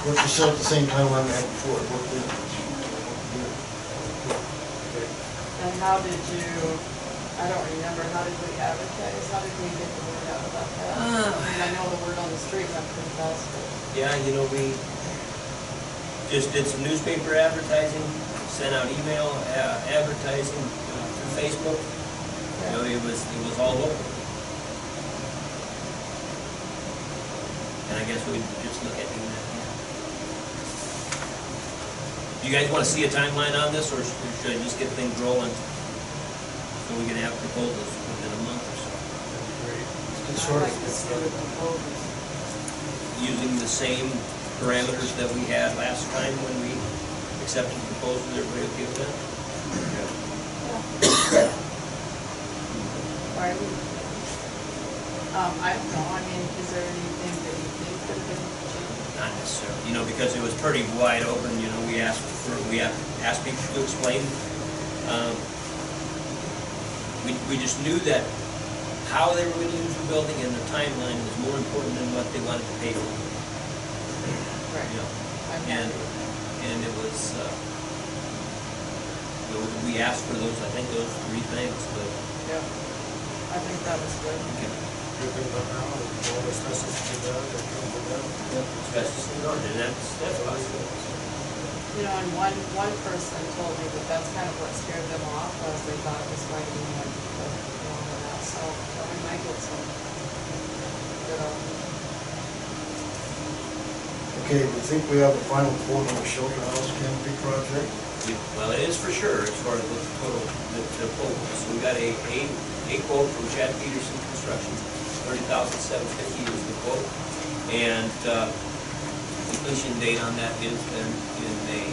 What you said at the same time I had before, it worked in. And how did you, I don't remember, how did we advertise? How did we get the word out about that? I mean, I know the word on the street went pretty fast, but. Yeah, you know, we just did some newspaper advertising, sent out email advertising through Facebook. You know, it was all over. And I guess we just look at doing that. Do you guys want to see a timeline on this, or should I just get things rolling so we can have proposals within a month or so? Get I'd started. like to see the proposals. Using the same parameters that we had last time when we accepted the proposal, everybody okay with that? Right. I don't know, I mean, is there anything that you think could have been changed? Not necessarily, you know, because it was pretty wide open, you know, we asked people to explain. We just knew that how they were going to use the building and the timeline was more important than what they wanted to pay for. Right. You know, I'm and, happy. and it was, we asked for those, I think those three things, but. Yeah, I think that was good. Good thing about now, is all this stuff is too bad, it comes to them. Especially in Norton, and that's possible. You know, and one person told me that that's kind of what scared them off, was they thought it was going to be like, that, so we might get some good argument. Okay, we think we have a final quote on the shelter house canopy project. Well, it is for sure, as far as the total, the quote. So we got a quote from Chad Peterson Construction, $30,750 is the quote. And completion date on that is then in May.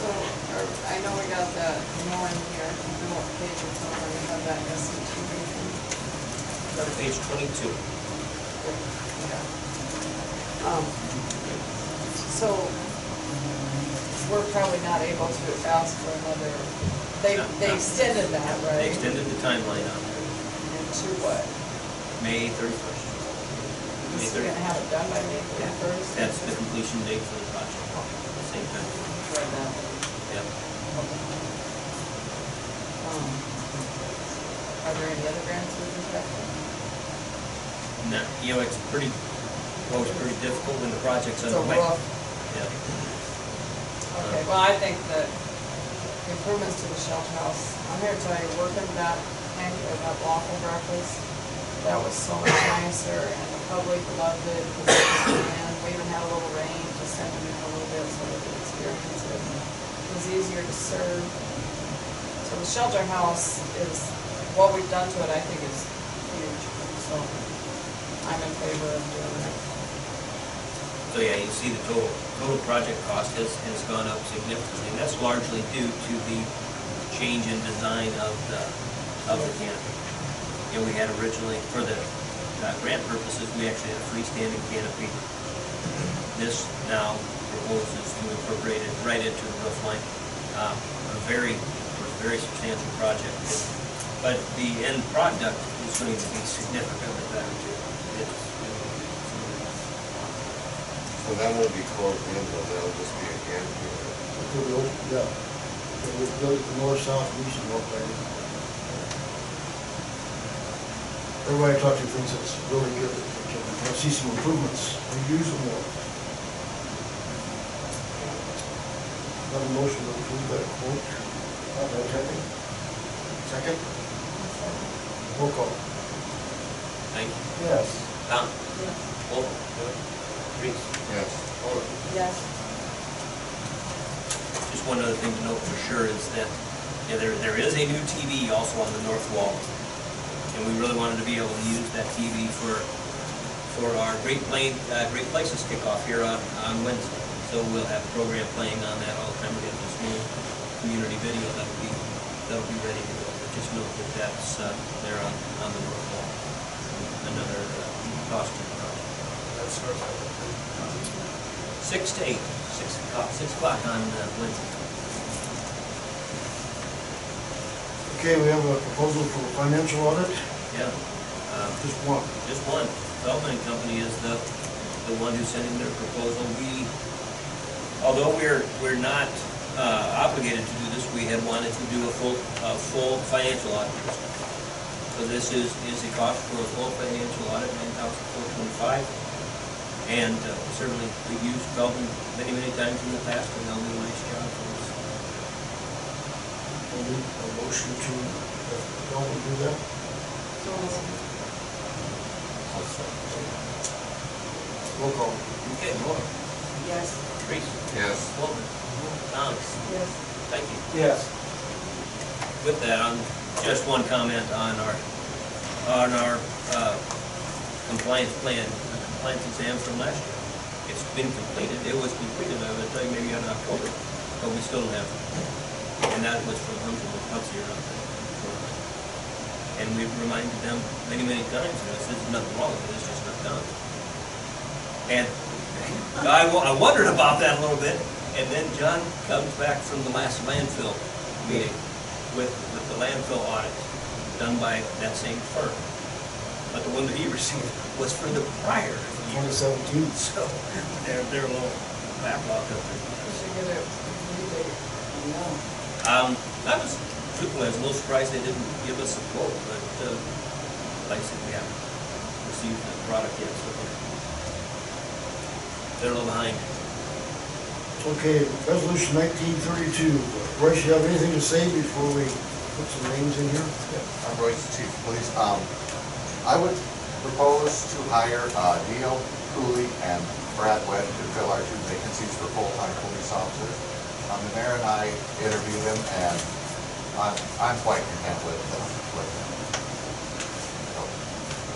So, I know we got that more in here, I don't know what page it's on, we have that SCT briefing. Go to page 22. Yeah. So, we're probably not able to ask for another, they extended that, right? They extended the timeline on it, To what? May 31st. Is he gonna have it done by May 31st? That's the completion date for the project, at the same time. Right now. Yep. Are there any other grants we can check for? No, you know, it's pretty difficult when the project's It's a underway. rough. Yeah. Okay, well, I think that improvements to the shelter house, I'm here to tell you, working that waffle breakfast, that was so much nicer, and the public loved it, and we even had a little rain to send them in a little bit so they could experience it. It was easier to serve. So the shelter house is, what we've done to it, I think is huge, so I'm in favor of doing it. So yeah, you see the total project cost has gone up significantly, and that's largely due to the change in design of the canopy. You know, we had originally, for the grant purposes, we actually had a freestanding canopy. This now proposes to incorporate it right into the roof line. A very substantial project, but the end product is going to be significantly better too. So that won't be closed in, but that'll just be a canopy. Yeah. It was built the north, south, and east of North Lane. Everybody I talk to thinks it's really good. I see some improvements. We use them more. Have a motion to approve that quote. Second? Roll call. Thank you. Yes. Tom? Yes. Wolf? Reese? Yes. Muller? Yes. Just one other thing to note for sure is that, yeah, there is a new TV also on the north wall. And we really wanted to be able to use that TV for our Great Places kickoff here on Wednesday. So we'll have a program playing on that all the time. We get this new community video that'll be ready to go. But just note that that's there on the north wall. Another costume project. That starts at 6 to 8, 6 o'clock on Wednesday. Okay, we have a proposal for a financial audit. Yeah. Just one. Just one. Feldman and Company is the one who sent in their proposal. Although we're not obligated to do this, we had wanted to do a full financial audit. So this is a cost for a full financial audit, $9,425. And certainly we've used Feldman many times in the past, and they'll do a nice job for us. A motion to, don't we do that? So, Roll call. Okay, Moore? yes. Reese? Yes. Wolfman? Tom? Yes. Thank you. Yes. With that, just one comment on our compliance plan, the compliance exam from last year. It's been completed. It was completed, I would tell you, maybe in October, but we still don't have it. And that was from Humphrey here out there. And we've reminded them many times, there's nothing wrong with it, it's just not done. And I wondered about that a little bit, and then John comes back from the last landfill meeting with the landfill audit done by that same firm. But the one that he received was for the prior year. 2017. So they're a little backlogged up there. I was truthfully, I was a little surprised they didn't give us a quote, but like I said, we haven't received the product yet, so they're a little behind. Okay, resolution 1932. Royce, you have anything to say before we put some names in here? I'm Royce, Chief of Police. I would propose to hire Neil Cooley and Brad Webb to fill our 2 vacancies for full-time police officers. The mayor and I interviewed them, and I'm quite content with them.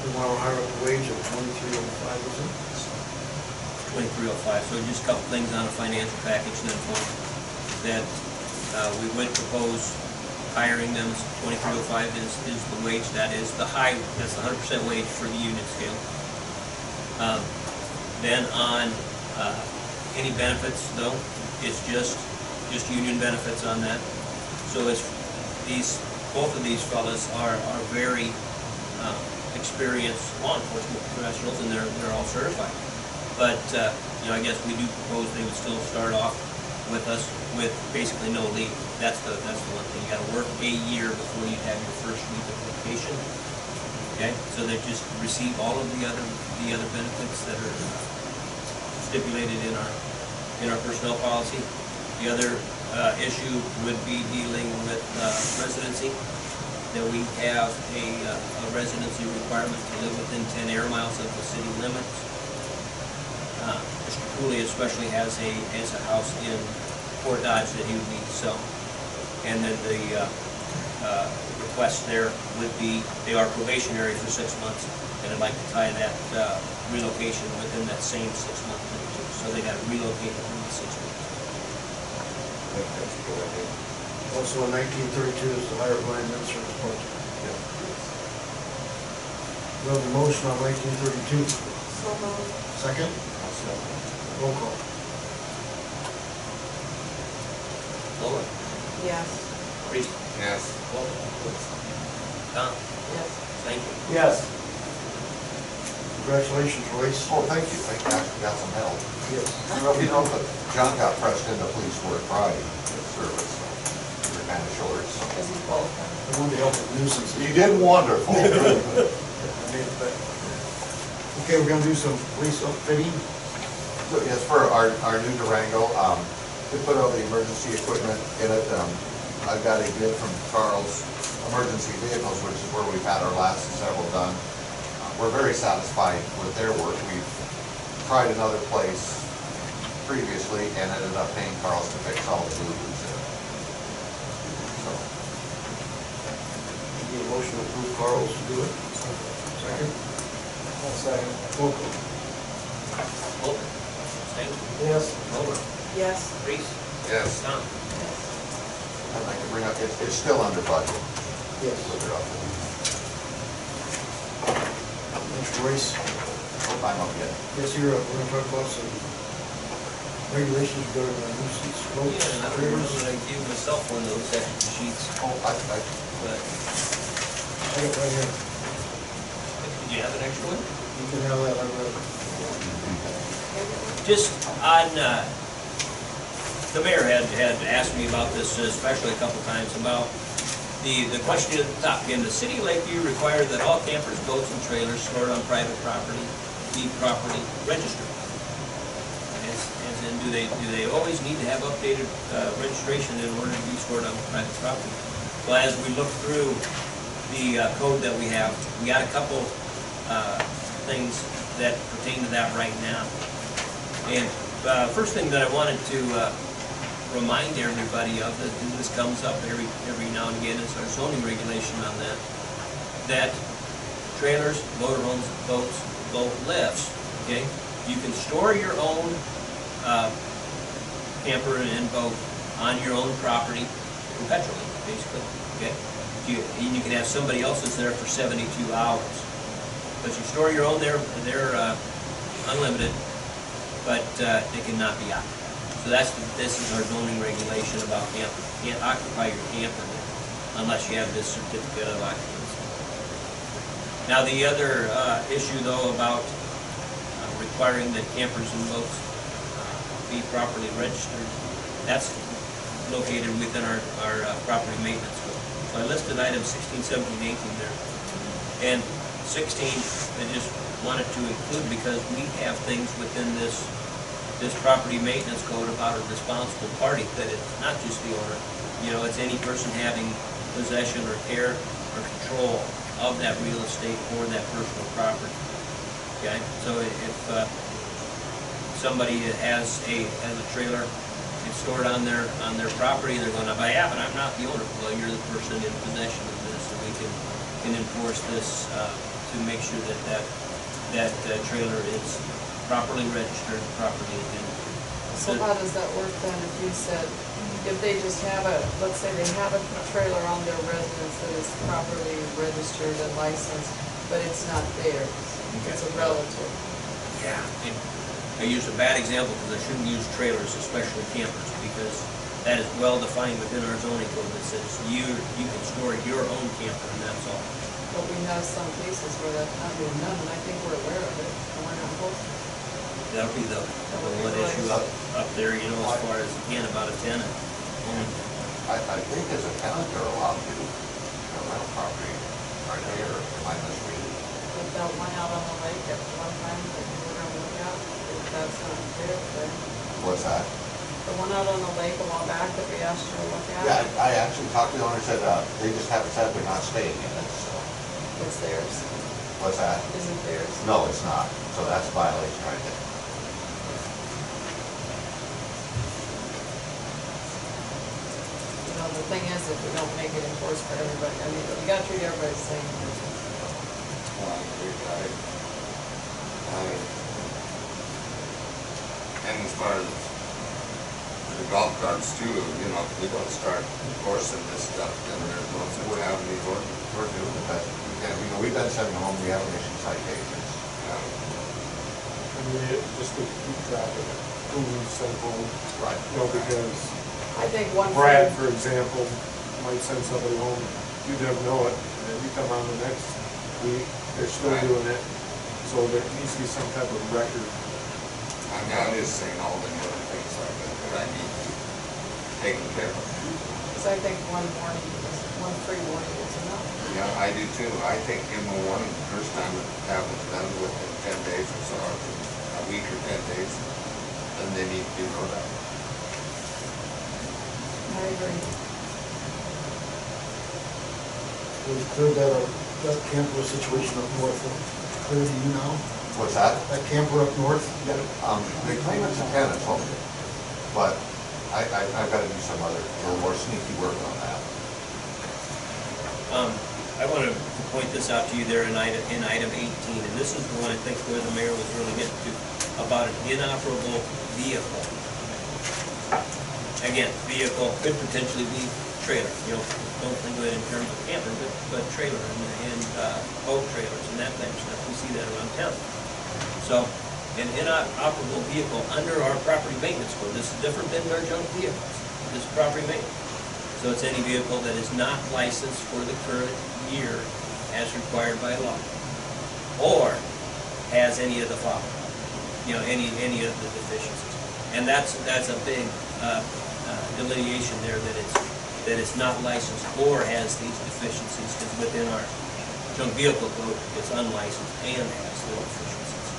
We want to hire at the wage of $23.05, is it? 2305, so just a couple things on a financial package then for that we would propose hiring them. 2305 is the wage, that is the high, that's the 100% wage for the union scale. Then on any benefits though, it's just union benefits on that. So it's both of these fellas are very experienced law enforcement professionals, and they're all certified. But I guess we do propose they would still start off with us with basically no leave. That's the one thing. You got to work a year before you have your first week of vacation. Okay, so they just receive all of the other benefits that are stipulated in our personnel policy. The other issue would be dealing with residency. That we have a residency requirement to live within 10 air miles of the city limits. Mr. Cooley especially has a house in Fort Dodge that he would need to sell. And then the request there would be, they are probationary for 6 months, and I'd like to tie that relocation within that same 6 month period. So they got to relocate within the 6 months. I think that's a good idea. Also in 1932 is the hire Brian Minster as part-time. We have a motion on 1932. So moved. Second? Roll call. Lower. Yes. Reese. Yes. Wolf. Tom. Yes. Thank you. Yes. Congratulations, Royce. Oh, thank you. I actually got some help. Yes. Well, that John got pressed into police work Friday service. So kind of shorts. Is he qualified? I wanted to help with nuisance. You did wonderful. Okay, we're gonna do some police upfitting. So, yes, for our new Durango, to put all the emergency equipment in it, I've got a bid from Carl's Emergency Vehicles, which is where we've had our last several done. We're very satisfied with their work. We've tried another place previously and ended up paying Carl's to fix all the boo-boos in it. So, Need a motion to approve Carl's to do it. Second? I'll second. Roll call. Volker, Stanton, Yes. Mulder, Yes. Reese, yes, Tom. I'd like to bring up, it's still under budget. Yes. With their update. Mr. Royce, I'm up yet. yes, you're up. We're gonna talk about some regulations regarding our nuisance Yeah, boats, and I don't trailers. remember that I gave myself one of those extra sheets, Oh, but I got right here. did you have an extra one? You can have that, I read it. Just on, the mayor had asked me about this, especially a couple times, about the question at the top. Again, the city of Lakeview requires that all campers, boats, and trailers stored on private property be properly registered. As in, do they always need to have updated registration in order to be stored on private property? Well, as we look through the code that we have, we got a couple things that pertain to that right now. And first thing that I wanted to remind everybody of, and this comes up every now and again, is our zoning regulation on that trailers, motorhomes, boats, boat lifts, okay? You can store your own camper and boat on your own property perpetually, basically, okay? You can have somebody else's there for 72 hours. But you store your own there, they're unlimited, but they cannot be occupied. So this is our zoning regulation about camper. You can't occupy your camper unless you have this certificate of occupancy. Now, the other issue though about requiring that campers and boats be properly registered, that's located within our property maintenance code. So I listed items 16, 17, 18 there. And 16, I just wanted to include because we have things within this property maintenance code about a responsible party, that it's not just the owner. You know, it's any person having possession or care or control of that real estate or that personal property. Okay, so if somebody has a trailer, it's stored on their property, they're going to buy, yeah, but I'm not the owner. Well, you're the person in possession of this, and we can enforce this to make sure that trailer is properly registered, properly identified. So how does that work then if you said, if they just have let's say they have a trailer on their residence that is properly registered and licensed, but it's not theirs, it's a relative? Yeah. I used a bad example because I shouldn't use trailers, especially campers, because that is well defined within our zoning code that says you can store your own camper and that's all. But we have some cases where that's not being done, and I think we're aware of it, and we're not supposed to. That'll be the one issue up there, you know, as far as, again, about a tenant. I think as a tenant, they're allowed to rental property right here, am I misreading? But that one out on the lake at one time that we were gonna look at, if that's not fair, then What's that? the one out on the lake a while back that we asked you to look at. Yeah, I actually talked to the owner, said, they just haven't said they're not staying in it, so. It's theirs, What's that? isn't theirs. No, it's not, so that's a violation right there. You know, the thing is, if we don't make it enforced for everybody, I mean, we gotta treat everybody the same. And as far as the golf carts too, you know, if we don't start enforcing this stuff, then there's no sense in having these ordinances. We're doing the best we can, we've been sending home, we haven't issued citations. And we just to keep track of who we've sent home. Right. You know, because I think one Brad, thing, for example, might send somebody home, you never know it, and then you come on the next week, they're still Right. doing it. So there needs to be some type of record. I'm just saying all the other things like that, but I need to. taken care of. Because I think one free warning is enough. Yeah, I do too. I think give them a warning the first time it happens, done within 10 days or so, or a week or 10 days, then they need to be notified. I agree. We've cleared that camper situation up north, clear to you now? What's that? That camper up north? They claim it's a tenant home, but I've got to do some other, a little more sneaky work on that. I want to point this out to you there in item 18, and this is the one I think where the mayor was really getting to, about an inoperable vehicle. Again, vehicle could potentially be trailer, you know, don't think of it in terms of camper, but trailer and boat trailers and that type of stuff. We see that around town. So, an inoperable vehicle under our property maintenance code, this is different than our junk vehicles. This is property maintenance. So it's any vehicle that is not licensed for the current year as required by law, or has any of the following, you know, any of the deficiencies. And that's a big delineation there, that it's not licensed or has these deficiencies, because within our junk vehicle code, it's unlicensed and has the deficiencies.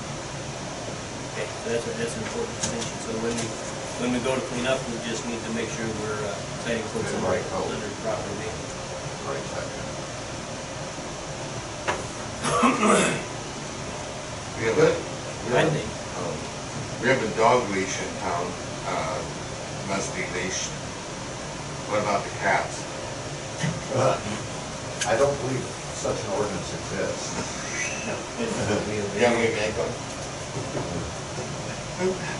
Okay, so that's an important distinction. So when we go to clean up, we just need to make sure we're citing codes under property maintenance. Right second. We have a dog leash in town, must be leashed. What about the cats? I don't believe such an ordinance exists. Can we make them?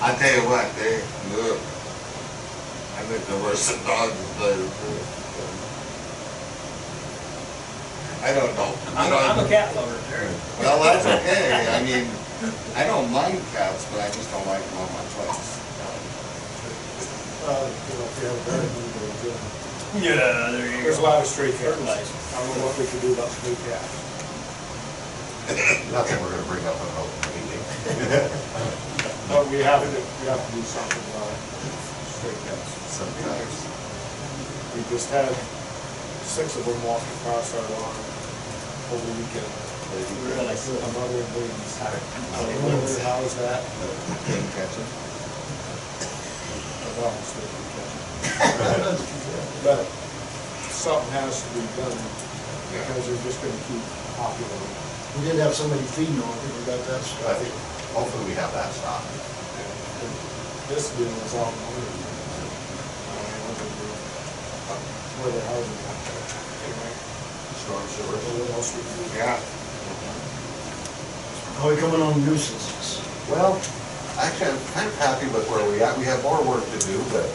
I tell you what, look, I think they're worse than dogs, but I don't know. I'm a cat lover, Terry. Well, that's okay. I mean, I don't mind cats, but I just don't like them on my place. You know, if you have a garden, you're good. Yeah, there you go. There's a lot of stray cats. Fertilizer. I don't know what we can do about stray cats. Nothing we're gonna bring up in an open meeting. But we have to do something about stray cats. Sometimes. We just had 6 of them walk across our lawn over the weekend. Really? A mother and babies. I wonder how is that? Didn't catch it. Well, it's good to catch it. But something has to be done because they're just gonna keep populating. We did have somebody feeding on it, we got that I stuff. think, hopefully we have that stopped. This deal is all over. Where they're housing out there. Anyway, Storm sewer. what else we do? Yeah. How are we coming on nuisances? Well, actually, I'm kind of happy with where we're at. We have more work to do, but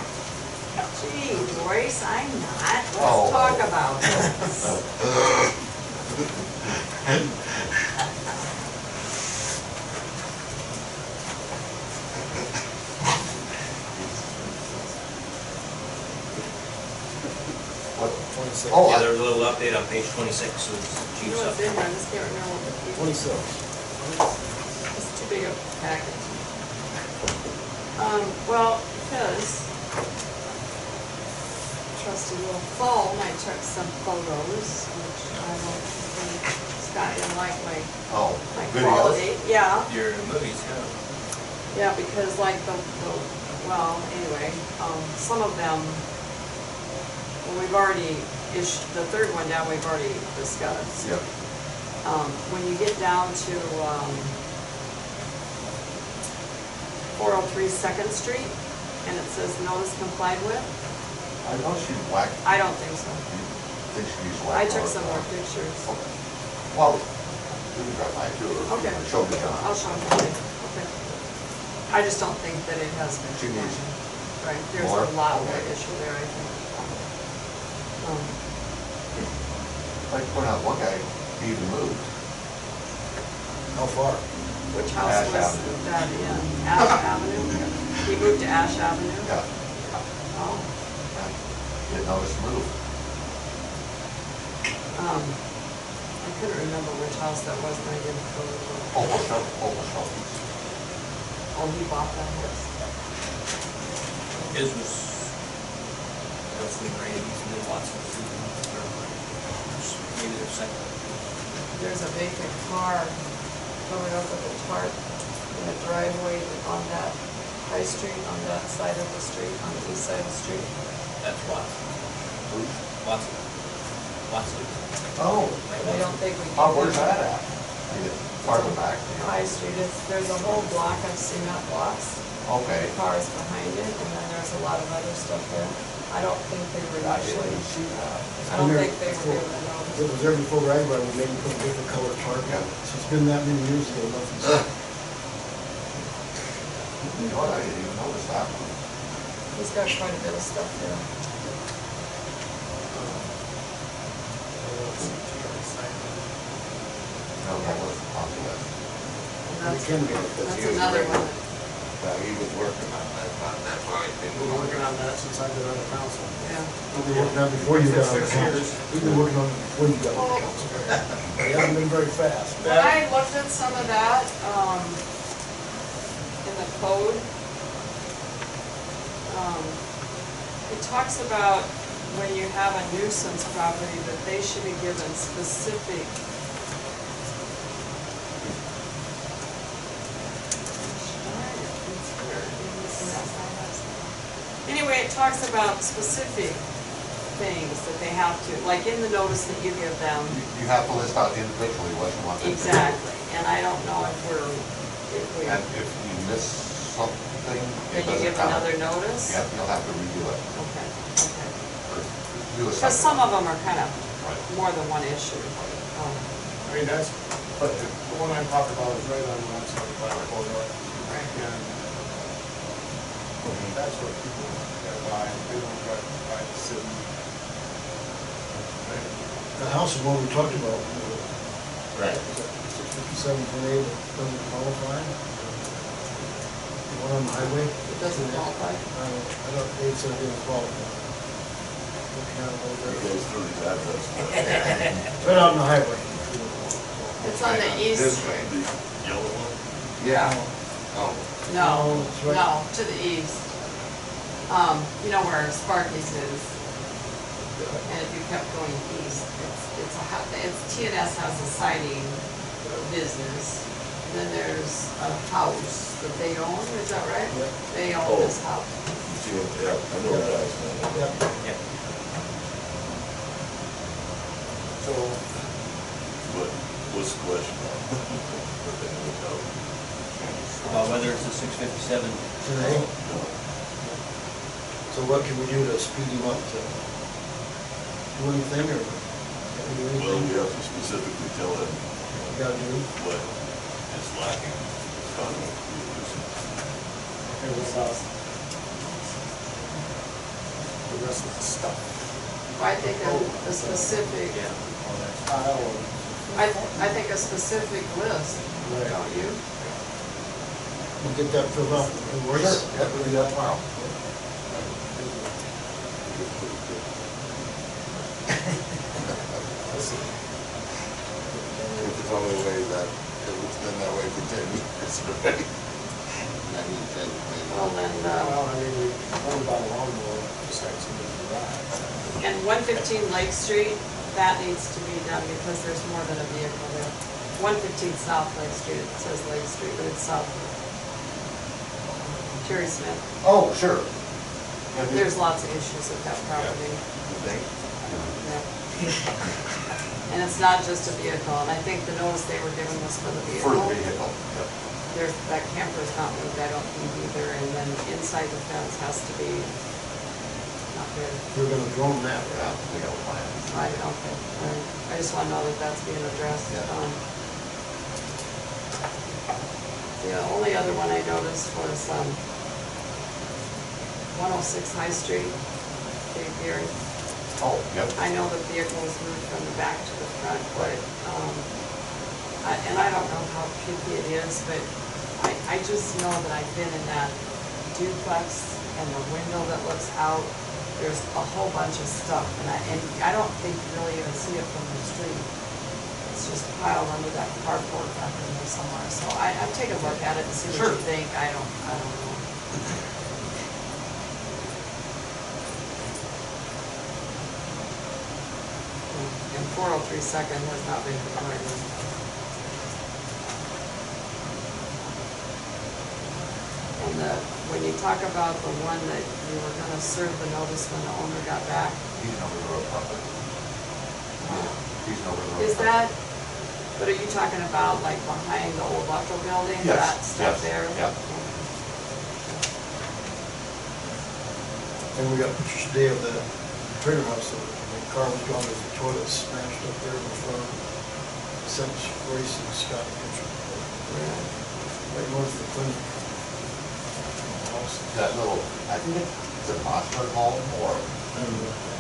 Gee, Joyce, I'm not. Oh. Let's talk about this. what? 26. Oh, Yeah, there was a little update on page 26 with You chief's know what's in update. here, I just can't remember what the. 26. It's too big a package. Well, because trusty little phone, I took some photos, which I don't think Scott didn't like my Oh, quality. videos? Yeah, Your movies, yeah. yeah, because like well, anyway, some of them, well, we've already issued, the third one down, we've already discussed. Yep. When you get down to 403 2nd Street, and it says notice complied with, I know she whacked. I don't think so. Think she used I whack. took some more pictures. Well, we can drive by too, or Okay. show the John. I'll show them. Okay. I just don't think that it has been. She needs Right, there's more? a lot more Okay. issue there, I think. I'd like to point out, one guy, he even moved. How far? Which house Ash was Avenue. that in? Ash Avenue? He moved to Ash Avenue? Yeah, Oh. didn't notice the move. I couldn't remember which house that was, and I didn't go to it. Almost trophies. Oh, he bought that house? His was Roughly, right, usually Watson, maybe they're second. There's a vacant car covered up with a tarp in a driveway on that High Street, on that side of the street, on the east side of the street. That's Watson. Watson. Watson. Oh, I don't think we can. oh, where's that at? Farther back? High Street, there's a whole block of cement blocks. Okay. Cars behind it, and then there's a lot of other stuff there. I don't think they were I actually, didn't see that. I don't think they were given a notice. It was there before right away, we maybe put a different color tarp. Yeah. It's been that many years ago, nothing's. You know what, I didn't even notice that one. He's got quite a bit of stuff there. No, that wasn't on the list. And It can be. that's another one. He was working on that, that's why I We've been working on that since I've been on the council. Yeah. We've been working on it before you got on the 6 council. years. We've been working on it before you got on the council. You haven't been very fast. When I looked at some of that, in the code, it talks about when you have a nuisance property, that they should be given specific. Anyway, it talks about specific things that they have to, like in the notice that you give them. You have to list out individually what you want them to do. Exactly, and I don't know if we. And if you miss something, Then it you doesn't give count. another notice? Yep, you'll have to redo it. Okay, okay. Or do a Because second some of one. them are kind of Right. more than one issue. I mean, that's, but the one I'm talking about is right on 175 corridor. And that's what people gotta buy, they don't try to buy the city. The house is one we talked about. Right. 657 tornado doesn't qualify. The one on the highway. It doesn't qualify? I don't, they said it didn't qualify. Looking at it over You there. guys threw these addresses. Right out on the highway. It's on the This east, way. The yellow one? Yeah. Oh, no, it's right- no, to the east. You know where Sparky's is? And if you kept going east, it's TNS has a siding business. Then there's a house that they own, is that right? Yep. They own Oh. this house. You see what, yeah, I know that house now. Yep. Yeah. So, But what's the question? What they look out? About whether it's a 657. Today. So what can we do to speed him up to do anything or can we do Well, anything? we have to specifically tell them We gotta do? what is lacking, it's conduct to be a nuisance. it was, the rest of the stuff. I think a specific, Tile and I think a specific list, Right. don't you? We'll get that filled out. It works. Sure, yep, we'll do that tomorrow. it's the only way that, it's been that way for 10 years already. I mean, 10, maybe. Well, then, well, I mean, we learned about a lawnmower, just like somebody's garage. and 115 Lake Street, that needs to be done because there's more than a vehicle there. 115 South Lake Street, it says Lake Street, but it's south. Terry Smith. Oh, sure. There's lots of issues with that property. You think? Yeah. And it's not just a vehicle, and I think the notice they were given was for the For vehicle. the vehicle, yep. That camper's not moved, I don't think either, and then inside the fence has to be not good. We're gonna drone that. Yeah, we got a plan. Right, okay, all right. I just wanna know that that's being addressed. Yeah. The only other one I noticed was, 106 High Street, Dave Gary. Oh, yep. I know the vehicle was moved from the back to the front, but, and I don't know how picky it is, but I just know that I've been in that duplex and the window that looks out, there's a whole bunch of stuff, and I don't think you really even see it from the street. It's just piled under that carport back in there somewhere, so I'd take a look at it and see what Sure. you think, I don't know. 403 Second has not been completed. And when you talk about the one that you were gonna serve the notice when the owner got back, He's an over the road property. He's an over the road. is that, but are you talking about like behind the old electrical building? Yes, That stuff yes, there? yeah. And we got pictures today of the trailer house, so the car was gone, there's the toilet smashed up there in the front. Sent Royce and Scott a picture. Right north of the clinic. That little, I think it's a hospital home or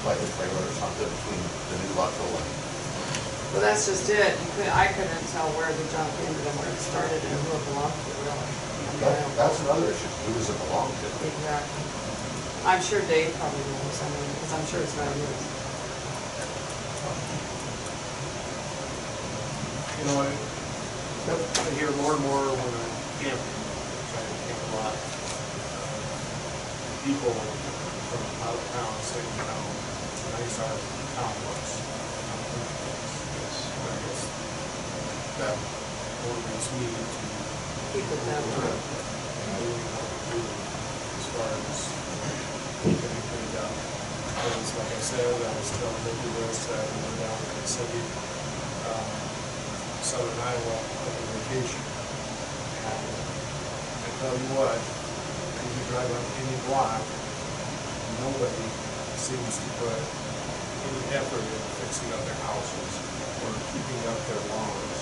like a trailer or something between the new electrical and. Well, that's just it. I couldn't tell where the junk ended and where it started and who it belonged to, really. That's another issue, who does it belong to? Exactly. I'm sure Dave probably knows, I mean, because I'm sure it's not his. You know, I hear more and more when I'm camping, trying to camp a lot. People from out of town saying how nice our town looks. I guess that motivates me to keep it that way. As far as keeping it cleaned up. Because like I said, I was telling Vicki this, we were down in the city, southern Iowa, on vacation. And I tell you what, if you drive on any block, nobody seems to put any effort in fixing up their houses or keeping up their lawns.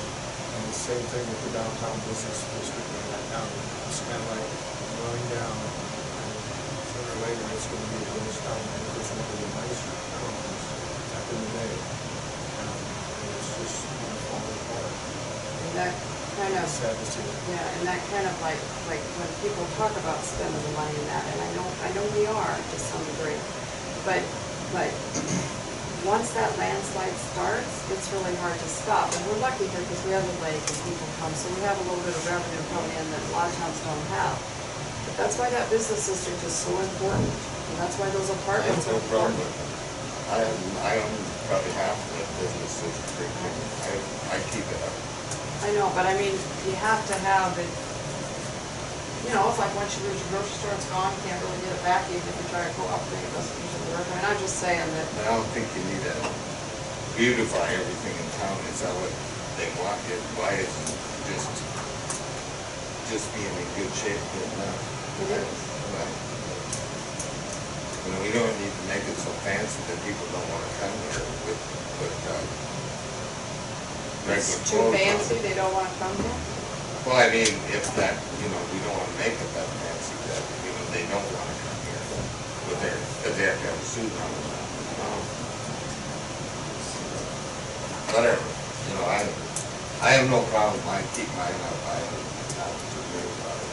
And the same thing with the downtown business district in that county. It's kind of like running down, and sooner or later it's going to be a ghost town, and it's one of the nicer towns back in the day. And it's just falling apart. And that kind of, Sad to see. yeah, and that kind of like when people talk about spending the money in that, and I know we are to some degree, but once that landslide starts, it's really hard to stop. And we're lucky here because we have a lake and people come, so we have a little bit of revenue coming in that a lot of towns don't have. But that's why that business district is so important, and that's why those I have apartments no are problem important. with it. I own probably half of that business district. I keep it up. I know, but I mean, you have to have it, you know, it's like once you lose your grocery store, it's gone, you can't really get it back, even if you try to go up there, it doesn't usually work. I mean, I'm just saying that, I don't think you need to beautify everything in town. Is that what they want? Why isn't just being in good shape good enough? it is. Well, you know, we don't need to make it so fancy that people don't want to come here with It's regular too clothes on. fancy, they don't wanna come here? Well, I mean, if that, you know, we don't want to make it that fancy that, you know, they don't want to come here with their, because they have to have a suit on. Whatever, you know, I have no problem, I keep mine up, I'm not too worried about it.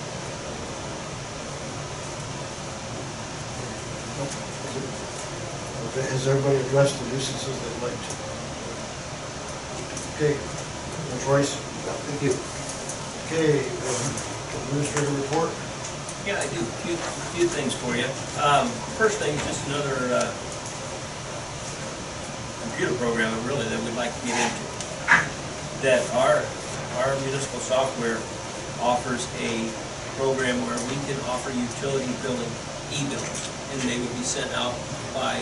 Okay, has everybody addressed the nuisances they'd like to? Okay, Ms. Royce? Thank you. Okay, administrator report? Yeah, I do a few things for you. First thing, just another computer program, really, that we'd like to get into. That our municipal software offers a program where we can offer utility billing e-bills, and they would be sent out by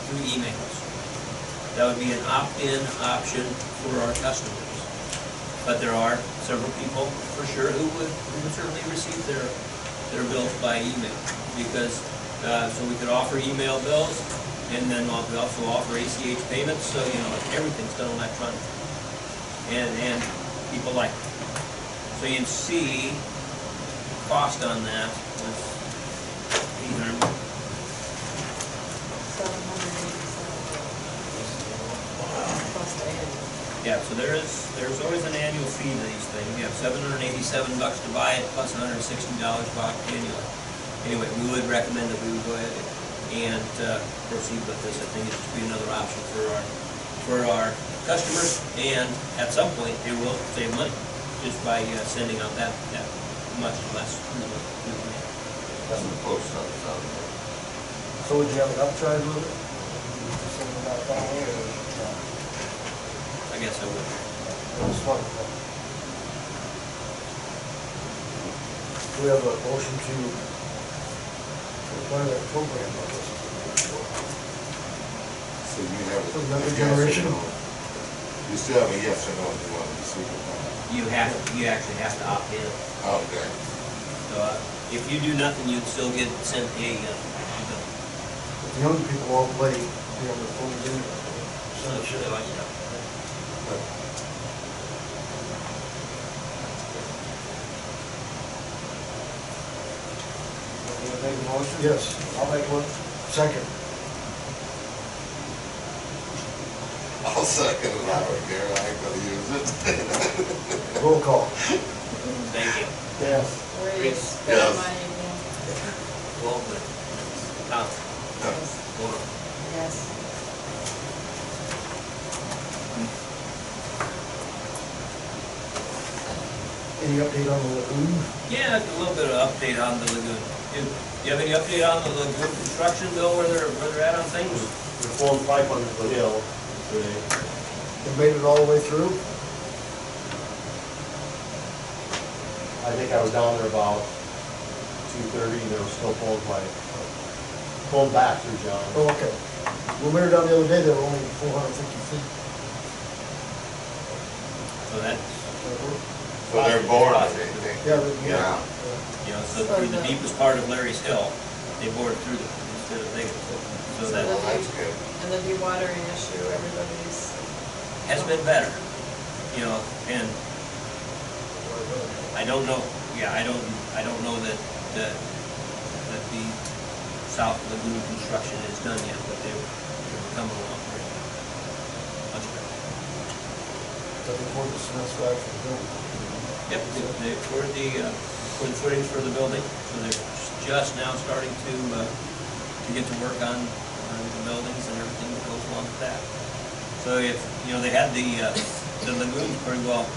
through emails. That would be an opt-in option for our customers. But there are several people, for sure, who would certainly receive their bills by email, because, so we could offer email bills, and then we also offer ACH payments, so, you know, everything's done electronically. And people like it. So you can see, cost on that was $800. Yeah, so there's always an annual fee to these things. You have $787 to buy it, plus $160 bought annually. Anyway, we would recommend that we would go ahead and proceed with this. I think it should be another option for our customers, and at some point, they will save money just by sending out that much less. That's the post office out there. So would you have an upcharge with it? Something about that way, or? guess I would. That's fine. We have a motion to apply that program on this. So you have. For the younger a yes or generation? no. You still have a yes or no if you want to be supervisor. You actually have to opt in. Okay. So if you do nothing, you'd still get sent a bill. The young people all play, you know, the phones in. So should I like that? You wanna make a motion? Yes, I'll make one. second. I'll second it, I don't care, I ain't gonna use it. Roll call. Thank you. Yes. Where you Yes. spend money again. Well, but, Tom, Yes. Laura, Yes. Any update on the lagoon? yeah, a little bit of update on the lagoon. You have any update on the lagoon construction, Bill, where they're at on things? We're pulling pipe under the hill today. They made it all the way through? I think I was down there about 2:30, and they were still pulling pipe. Pulling back through John. Oh, okay. When we were down the other day, they were only 450 feet. So that's, So they're bored, I think. Yeah, Yeah. you know, so through the deepest part of Larry's Hill, they bored through it instead of digging. So that Well, that's good. And the dewatering issue, everybody's. has been better, you know, and I don't know, yeah, I don't know that the South Lagoon construction is done yet, but they're coming along very much better. That report the cement slab for the building. Yep, they poured the footings for the building, so they're just now starting to get to work on the buildings and everything that goes along with that. So if, you know, they had the lagoons pretty well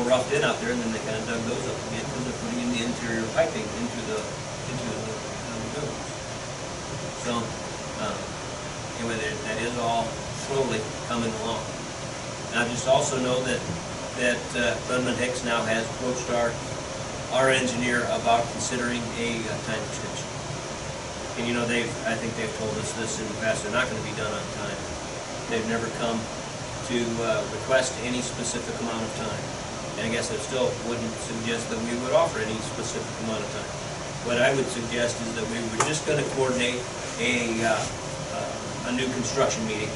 roughed in out there, and then they kind of dug those up again, because they're putting in the interior piping into the lagoons. So, anyway, that is all slowly coming along. And I just also know that Thunman Hicks now has approached our engineer about considering a time extension. And you know, I think they've told us this in the past, they're not gonna be done on time. They've never come to request any specific amount of time. And I guess I still wouldn't suggest that we would offer any specific amount of time. What I would suggest is that we were just gonna coordinate a new construction meeting.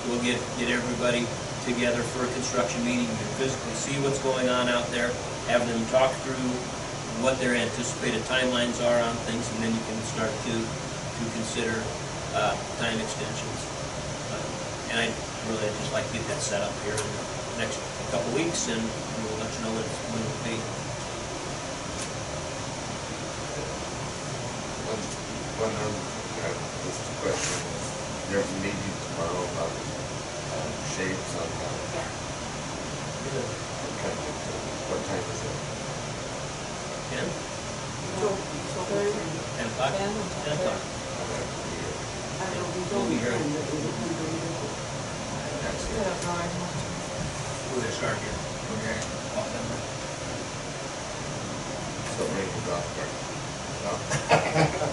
We'll get everybody together for a construction meeting, you can physically see what's going on out there, have them talk through what their anticipated timelines are on things, and then you can start to consider time extensions. And I'd really just like to get that set up here in the next couple weeks, and we'll let you know when it'll be. Just a question, there's a meeting tomorrow about shapes on that. Okay, what time is it? 10? 10 o'clock? 10 o'clock. We'll be here. We're gonna start here. Okay. So maybe the golf cart. No.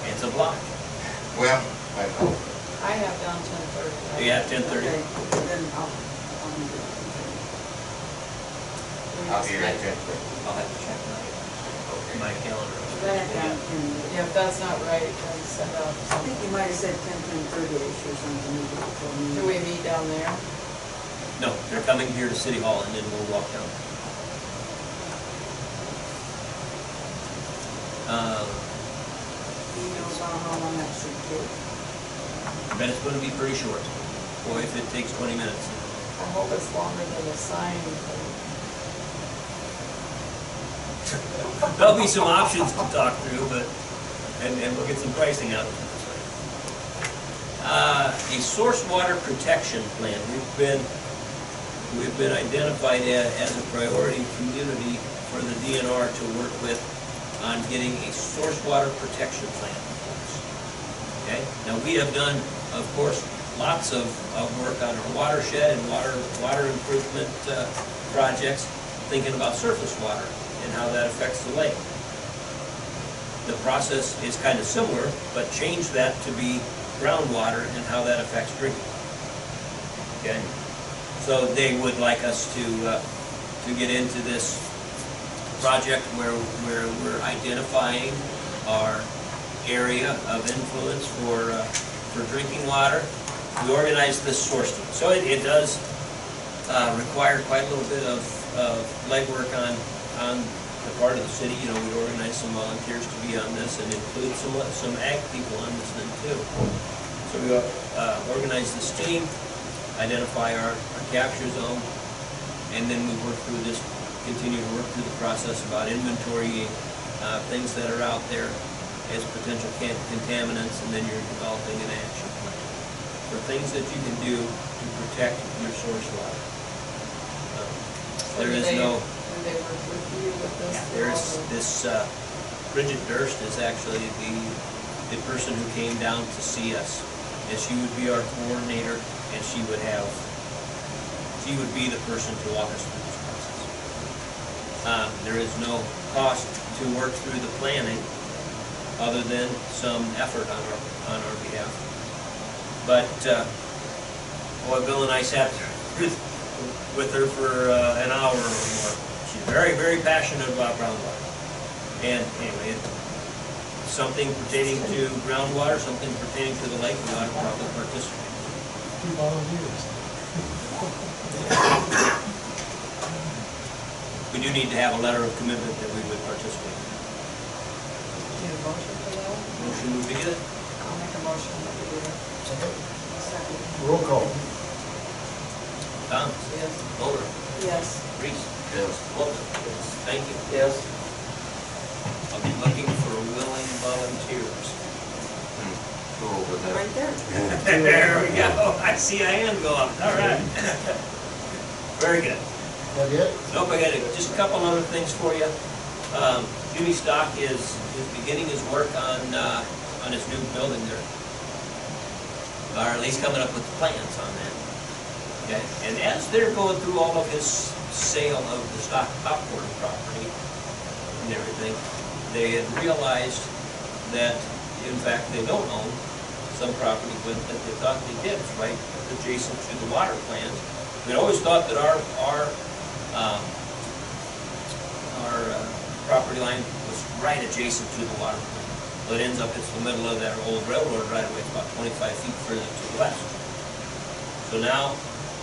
It's a block. Well, I know. I have down 10:30. Yeah, 10:30. Okay, then I'll make it. I'll be here at 10:30. I'll have to check my calendar. Yeah, if that's not right, then send out I think something. you might have said 10:30-ish or something. Do we meet down there? No, they're coming here to City Hall, and then we'll walk down. Do you know about how long that should take? I bet it's gonna be pretty short. Boy, if it takes 20 minutes. I hope it's longer than the sign. There'll be some options to talk through, but, and we'll get some pricing out. A source water protection plan. We've been identified as a priority community for the DNR to work with on getting a source water protection plan. Okay? Now, we have done, of course, lots of work on our watershed and water improvement projects, thinking about surface water and how that affects the lake. The process is kind of similar, but change that to be groundwater and how that affects drinking. Okay? So they would like us to get into this project where we're identifying our area of influence for drinking water. We organize this source team. So it does require quite a little bit of legwork on the part of the city. You know, we organize some volunteers to be on this and include some ag people on this thing too. So we organize this team, identify our capture zone, and then we continue to work through the process about inventorying things that are out there as potential contaminants, and then you're developing an action plan for things that you can do to protect your source water. There is no. Do they work with you with this? Yeah, there's this, Bridget Durst is actually the person who came down to see us, and she would be our coordinator, and she would be the person to walk us through this process. There is no cost to work through the planning, other than some effort on our behalf. But, boy, Bill and I sat with her for an hour or more. She's very, very passionate about groundwater. And anyway, something pertaining to groundwater, something pertaining to the lake, we ought to probably participate. 2 volunteers. We do need to have a letter of commitment that we would participate. Need a motion for that? Motion would be good. I'll make a motion that we do it. Second. Roll call. Thomas? Yes. Mulder? Yes. Reese? Yes. Wolf? Thank you. Yes. I'll be looking for willing volunteers. Right there. There we go. I see a hand go up. All right. Very good. That it? Nope, I got just a couple other things for you. Jimmy Stock is beginning his work on his new building there. Or at least coming up with plans on that. Okay, and as they're going through all of his sale of the Stock popcorn property and everything, they had realized that, in fact, they don't own some property that they thought they did, right adjacent to the water plant. We'd always thought that our property line was right adjacent to the water plant. Well, it ends up it's the middle of that old railroad right away. It's about 25 feet further to the west. So now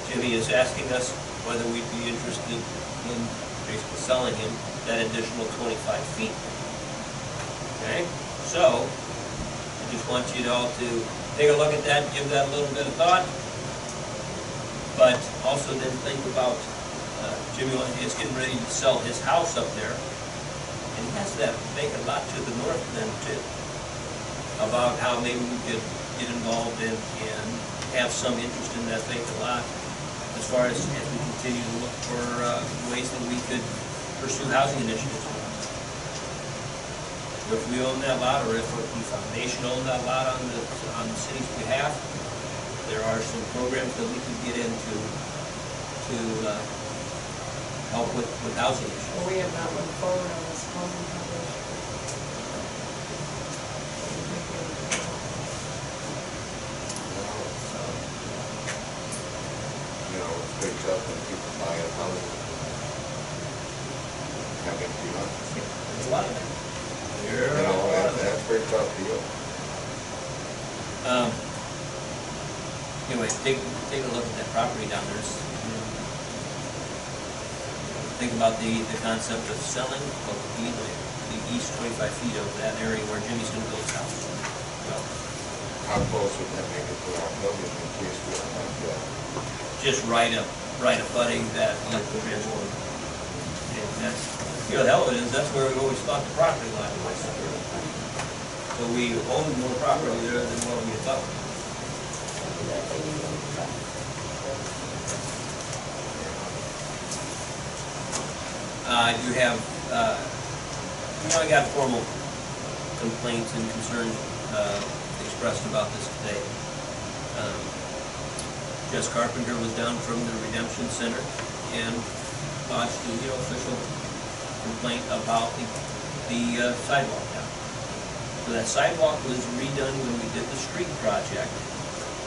Jimmy is asking us whether we'd be interested in basically selling him that additional 25 feet. Okay, so I just want you all to take a look at that, give that a little bit of thought, but also then think about Jimmy is getting ready to sell his house up there, and he has that vacant lot to the north then too, about how maybe we could get involved and have some interest in that vacant lot as far as we continue to look for ways that we could pursue housing initiatives. If we own that lot, or if the foundation owned that lot on the city's behalf, there are some programs that we could get into to help with housing issues. Well, we have not moved forward on this housing foundation. You know, it's big up when people buy a house. Have it be on. There's a lot of that. You know, that's a pretty tough deal. Anyway, take a look at that property down there. Think about the concept of selling what would be the east 25 feet of that area where Jimmy's going to build his house. Well, How close would that make it to our building in case we don't have that? just right a footing that electrical transformer. And that's, you know, the hell of it is, that's where we always thought the property line was. So we own more property there than what we thought. I do have, I got formal complaints and concerns expressed about this today. Jess Carpenter was down from the Redemption Center and lodged the, official complaint about the sidewalk down. So that sidewalk was redone when we did the street project,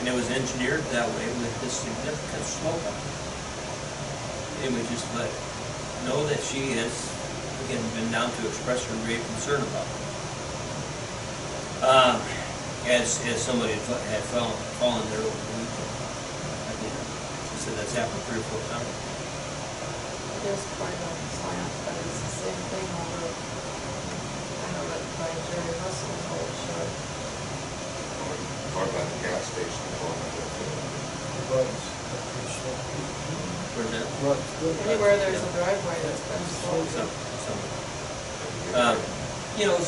and it was engineered that way with this significant slope on it. And we just let know that she has, again, been down to express her great concern about it. As somebody had fallen there over the weekend. Again, she said that's happened 3 or 4 times. There's quite a slant, but it's the same thing over, I know that by Jerry Russell's old short. Or by the gas station, going to Runs, that pretty slow. Where's that? Runs, good. Anywhere there's a driveway that's been sloped.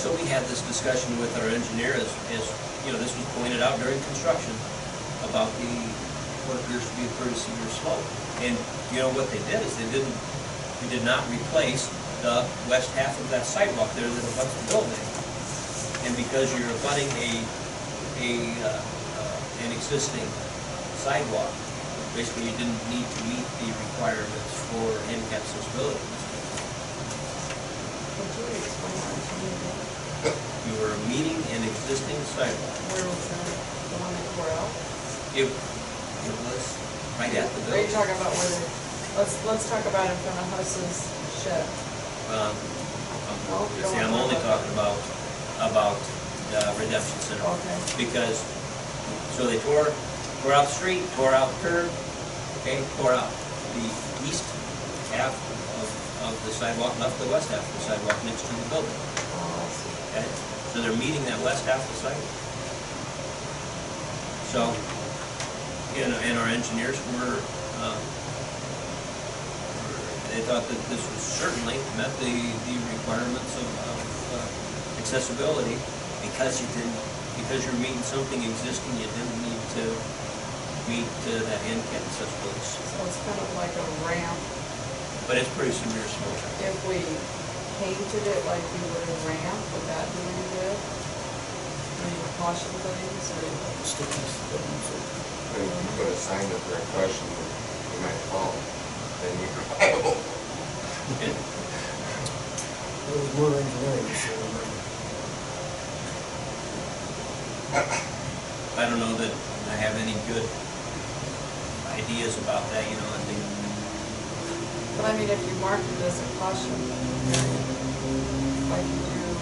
So we had this discussion with our engineer as this was pointed out during construction about what appears to be a pretty severe slope. And what they did is we did not replace the west half of that sidewalk there that abuts the building. And because you're abutting an existing sidewalk, basically you didn't need to meet the requirements for handicap accessibility. Could you explain that to me again? You were meeting an existing sidewalk. Where was that? The one they tore out? It was right at the Are you building. talking about where they, let's talk about in front of Huss's shed. I'm only talking about the Redemption Center. Okay. Because, so they tore out the street, tore out the curb, okay, tore out the east half of the sidewalk, left the west half of the sidewalk next to the building. Oh, I see. Okay, so they're meeting that west half of the sidewalk. So, and our engineers they thought that this was certainly met the requirements of accessibility because you're meeting something existing, you didn't need to meet that handicap accessibility. So it's kind of like a ramp. But it's pretty severe slope. If we painted it like we would a ramp, would that do any good? Any caution things or? When you put a sign up there, question, you might fall, then you drive over. It was more engineering, so I remember. I don't know that I have any good ideas about that, I think. But I mean, if you mark it as a caution area, like you do.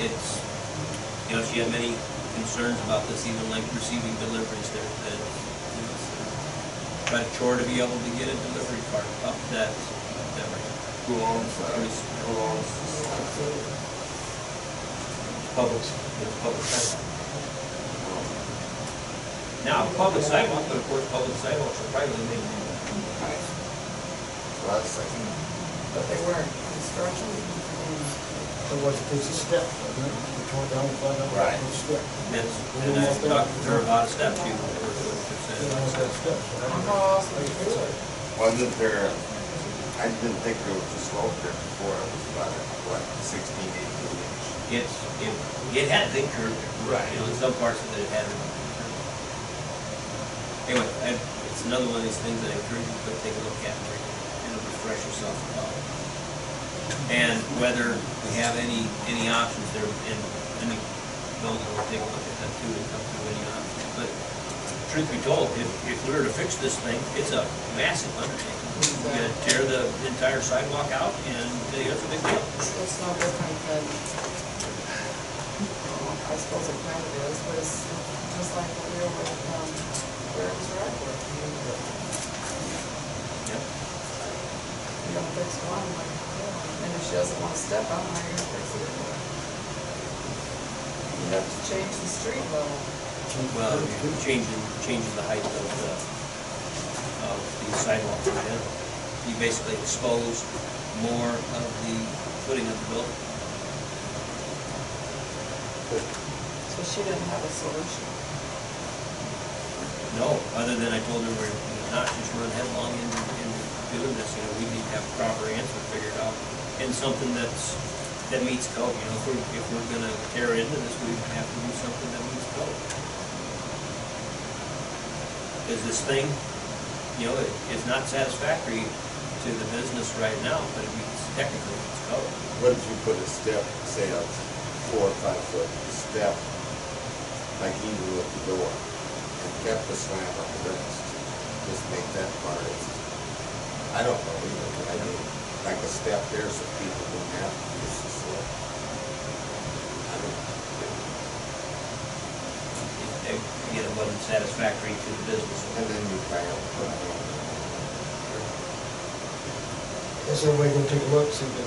It's, she had many concerns about this, even like receiving deliveries there, that, try to chore to be able to get a delivery cart up that way. Who owns that? Who owns this? Public sidewalk. Now, public sidewalk, but of course, public sidewalks are privately maintained. So that's like, But they weren't construction. It was a piece of step, wasn't it? We tore down the flat out. Right. Step. And I talked to her about a step too. Then I was that step, so I didn't- How else would you do it? wasn't there, I didn't think there was a slope there before, it was about, 16, 18 inch. It had big curve there. Right. In some parts of it had it. Anyway, it's another one of these things that I encourage you to take a look at and refresh yourself about. And whether we have any options there, and any building will take a look at that too and come to any options. But truth be told, if we were to fix this thing, it's a massive undertaking. We're gonna tear the entire sidewalk out, and it's a big deal. It's no different than, I suppose it kind of is, but it's just like what we were with, where it was Redwood. Yep. You're gonna fix one, like, and if she doesn't want to step on, how are you gonna fix it? You have to change the street level. Well, changing the height of the sidewalk. You basically expose more of the footing of the building. So she didn't have a solution. No, other than I told her we're not just run headlong into doing this, we need to have a proper answer figured out, and something that's that meets code, you know, if we're gonna tear into this, we have to do something that meets code. Because this thing, you know, is not satisfactory to the business right now, but it meets, technically, it's code. What if you put a step, say a 4 or 5 foot step, like even with the door, and kept the slant on the rest? Just make that part, I don't know, I mean, like a step there so people don't have to use the slip. I don't know. Again, it wasn't satisfactory to the business. And then you try to put it on. Guess everybody gonna take a look, see if they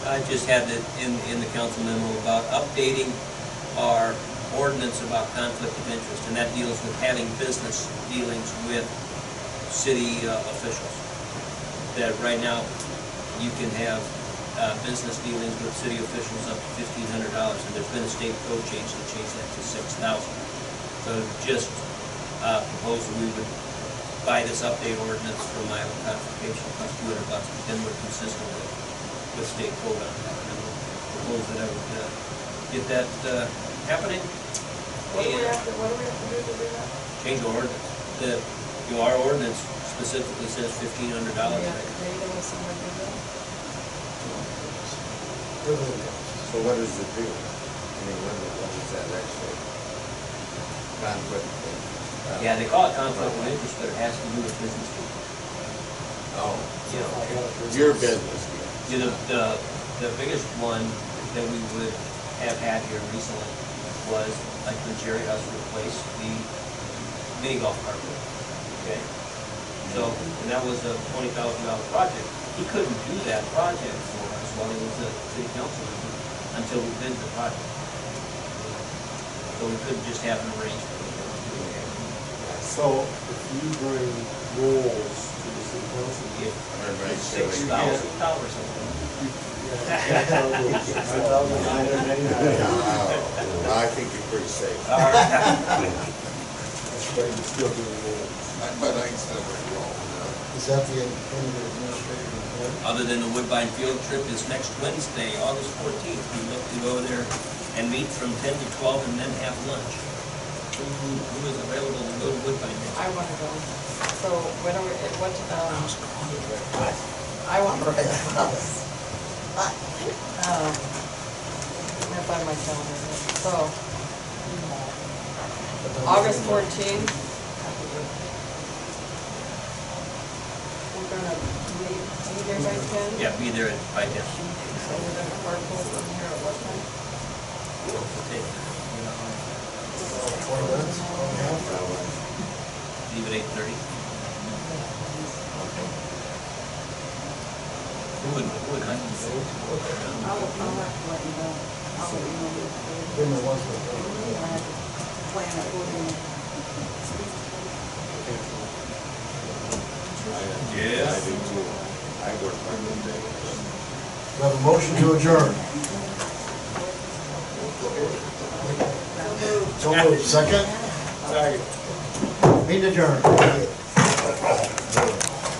I just had it in the council memo about updating our ordinance about conflict of interest, and that deals with having business dealings with city officials. That right now, you can have business dealings with city officials up to $1,500, and there's been a state code change to change that to $6,000. So just propose that we would buy this update ordinance from Iowa Codification, cost $200, but then we're consistent with state code on that. And we'll propose that I would get that happening. What do we have to do to do that? Change the ordinance. Our ordinance specifically says $1,500. Do we have to pay to have someone do that? So what does it do? I mean, what is that actually? Conflict of interest? Yeah, they call it conflict of interest, but it has to do with business people. Oh, You know, your business. you know, the biggest one that we would have had here recently was like when Jerry House replaced the mini golf cart. Okay? So, and that was a $20,000 project. He couldn't do that project for us while he was a city council member until we bid the project. So we couldn't just have an arrangement. So if you bring rules to the city council, $6,000 or something. I think you're pretty safe. but you still do rules. But I can still roll. Is that the end of the administrative report? Other than the Woodbine field trip is next Wednesday, August 14th. We look to go there and meet from 10 to 12 and then have lunch. Who is available to go to Woodbine next? I want to go. So when are we, I want to ride the bus. I'm gonna find my calendar. So, August 14th. We're gonna be there by 10? Yeah, be there by 10. So we're gonna carpool from here at what time? Leave at 8:30. Who would like to go? I'll have to let you know. I'll let you know. Give me one second. I have to plan it for you. Yes. I do too. I work my midday. We have a motion to adjourn. So moved. Second? Second. Meeting adjourned.